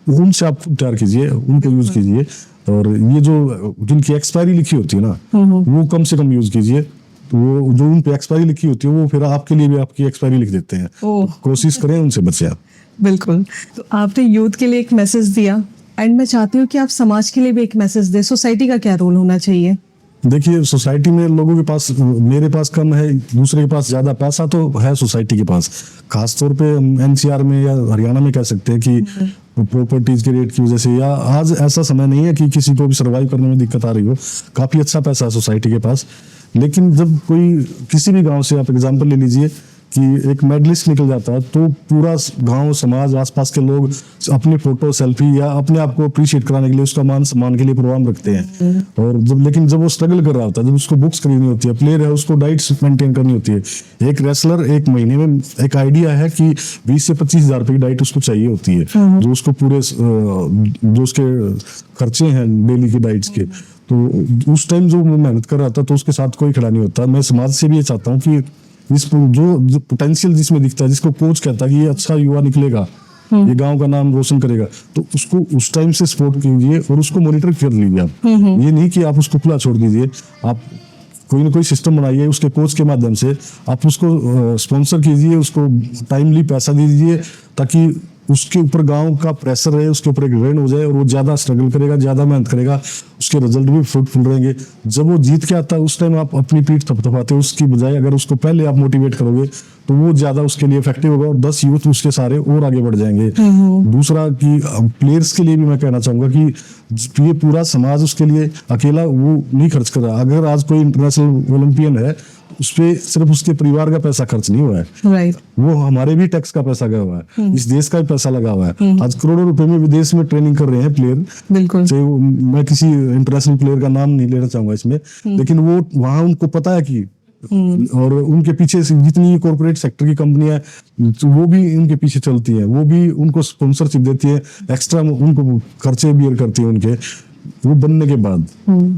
उनसे आप तैयार कीजिए, उनको यूज कीजिए। और ये जो जिनकी एक्सपायरी लिखी होती है ना, वो कम से कम यूज कीजिए। तो वो जो उन पे एक्सपायरी लिखी होती है वो फिर आपके लिए भी आपकी एक्सपायरी लिख देते हैं। कोशिश करें उनसे बचे आप। बिल्कुल। तो आपने यूथ के लिए एक मैसेज दिया, एंड मैं चाहती हूँ कि आप समाज के लिए भी एक मैसेज दें। सोसाइटी का क्या रोल होना चाहिए? देखिए, सोसाइटी में लोगों के पास, मेरे पास कम है, दूसरे के पास ज्यादा पैसा तो है सोसाइटी के पास। खासतौर पे एनसीआर में या हरियाणा में कह सकते हैं कि प्रॉपर्टीज के रेट की वजह से, या आज ऐसा समय नहीं है कि किसी को भी सर्वाइव करने में दिक्कत आ रही हो, काफी अच्छा पैसा है सोसाइटी के पास। लेकिन जब कोई किसी भी गांव से आप एग्जांपल ले लीजिए कि एक मेडलिस्ट निकल जाता है, तो पूरा गांव, समाज, आसपास के लोग अपनी फोटो, सेल्फी या अपने आप को अप्रिशिएट कराने के लिए, उसका मान सम्मान के लिए प्रोग्राम रखते हैं। और लेकिन जब वो स्ट्रगल कर रहा होता है, जब उसको बुक्स खरीदनी होती है, प्लेयर है उसको डाइट मेंटेन करनी होती है, एक रेसलर एक महीने में एक आइडिया है कि 20 से 25 हजार रुपए की डाइट उसको चाहिए होती है, जो उसको पूरे जो उसके खर्चे हैं डेली की डाइट्स के। तो उस टाइम जो मेहनत कर रहा था तो उसके साथ कोई खड़ा नहीं होता। मैं समाज से भी ये चाहता हूँ कि जो पोटेंशियल जिसमें दिखता है, जिसको कोच कहता है कि ये अच्छा युवा निकलेगा, ये गांव का नाम रोशन करेगा, तो उसको उस टाइम से सपोर्ट कीजिए और उसको मॉनिटर कर लीजिए आप। ये नहीं कि आप उसको खुला छोड़ दीजिए, आप कोई ना कोई सिस्टम बनाइए उसके कोच के माध्यम से, आप उसको स्पॉन्सर कीजिए, उसको टाइमली पैसा दीजिए, ताकि उसके ऊपर गांव का प्रेशर रहे, उसके ऊपर एक रेन हो जाए और वो ज्यादा स्ट्रगल करेगा, ज्यादा मेहनत करेगा, उसके रिजल्ट भी फ्रूटफुल रहेंगे। जब वो जीत के आता है उस टाइम आप अपनी पीठ थपथपाते हो, उसकी बजाय अगर उसको पहले आप मोटिवेट करोगे तो वो ज्यादा उसके लिए इफेक्टिव होगा और 10 यूथ उसके सारे और आगे बढ़ जाएंगे। दूसरा कि प्लेयर्स के लिए भी मैं कहना चाहूंगा कि ये पूरा समाज उसके लिए अकेला वो नहीं खर्च कर रहा। अगर आज कोई इंटरनेशनल ओलंपियन है, उस पे सिर्फ उसके परिवार का पैसा खर्च नहीं हुआ है, राइट, वो हमारे भी टैक्स का पैसा गया हुआ है, इस देश का भी पैसा लगा हुआ है। आज करोड़ों रुपए में विदेश में ट्रेनिंग कर रहे हैं प्लेयर। बिल्कुल, चाहे मैं किसी इंटरनेशनल प्लेयर का नाम नहीं लेना चाहूंगा इसमें, लेकिन वो वहां उनको पता है कि और उनके पीछे से जितनी कॉर्पोरेट सेक्टर की कंपनियां वो भी उनके पीछे चलती हैं, वो भी उनको स्पॉन्सरशिप देती है, एक्स्ट्रा उनको खर्चे बियर करती है उनके वो बनने के बाद।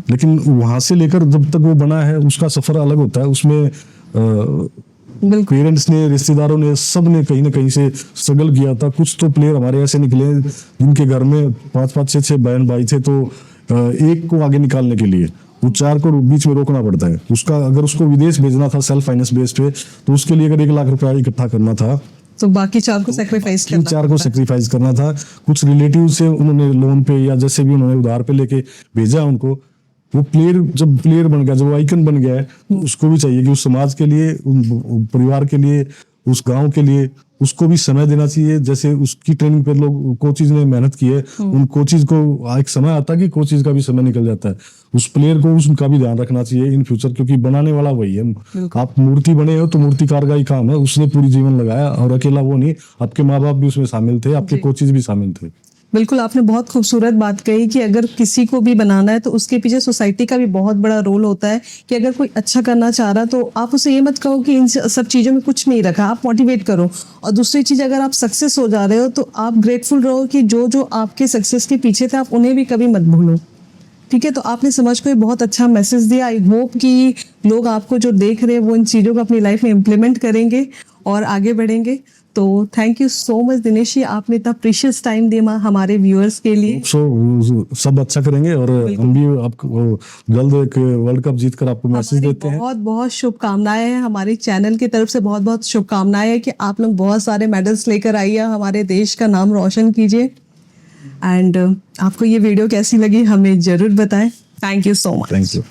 लेकिन वहां से लेकर जब तक वो बना है उसका सफर अलग होता है, उसमें पेरेंट्स ने, रिश्तेदारों ने, सब ने कहीं ना कहीं से स्ट्रगल किया था। कुछ तो प्लेयर हमारे ऐसे निकले जिनके घर में 5-5, 6-6 बहन भाई थे, तो एक को आगे निकालने के लिए वो 4 को बीच में रोकना पड़ता है। उसका अगर उसको विदेश भेजना था सेल्फ फाइनेंस बेस पे, तो उसके लिए अगर 1 लाख रुपया इकट्ठा करना था तो बाकी 4 को सेक्रीफाइस करना, 4 को सेक्रीफाइस करना था। कुछ रिलेटिव से उन्होंने लोन पे या जैसे भी उन्होंने उधार पे लेके भेजा उनको। वो प्लेयर जब प्लेयर बन गया, जब वो आइकन बन गया है, तो उसको भी चाहिए कि उस समाज के लिए, उन परिवार के लिए, उस गांव के लिए उसको भी समय देना चाहिए। जैसे उसकी ट्रेनिंग पे लोग कोचिज ने मेहनत की है, उन कोचिज को एक समय आता है कि कोचिज का भी समय निकल जाता है। उस प्लेयर को उनका भी ध्यान रखना चाहिए इन फ्यूचर, क्योंकि बनाने वाला वही है। आप मूर्ति बने हो तो मूर्तिकार का ही काम है, उसने पूरी जीवन लगाया और अकेला वो नहीं, आपके माँ बाप भी उसमें शामिल थे, आपके कोचिज भी शामिल थे। बिल्कुल, आपने बहुत खूबसूरत बात कही कि अगर किसी को भी बनाना है तो उसके पीछे सोसाइटी का भी बहुत बड़ा रोल होता है कि अगर कोई अच्छा करना चाह रहा तो आप उसे ये मत कहो कि इन सब चीज़ों में कुछ नहीं रखा, आप मोटिवेट करो। और दूसरी चीज़, अगर आप सक्सेस हो जा रहे हो तो आप ग्रेटफुल रहो कि जो जो आपके सक्सेस के पीछे थे आप उन्हें भी कभी मत भूलो। ठीक है, तो आपने समझ को बहुत अच्छा मैसेज दिया। आई होप कि लोग आपको जो देख रहे हैं वो इन चीज़ों को अपनी लाइफ में इम्प्लीमेंट करेंगे और आगे बढ़ेंगे। तो thank you so much Dinesh ji, आपने इतना प्रीशियस टाइम दिया हमारे व्यूअर्स के लिए। सब अच्छा करेंगे और हम भी आपको जल्द एक वर्ल्ड कप जीतकर आपको मैसेज देते हैं। बहुत बहुत शुभकामनाएं हैं, हमारे चैनल की तरफ से बहुत बहुत शुभकामनाएं हैं कि आप लोग बहुत सारे मेडल्स लेकर आइए, हमारे देश का नाम रोशन कीजिए। एंड आपको ये वीडियो कैसी लगी हमें जरूर बताएं। Thank you so much. Thank you.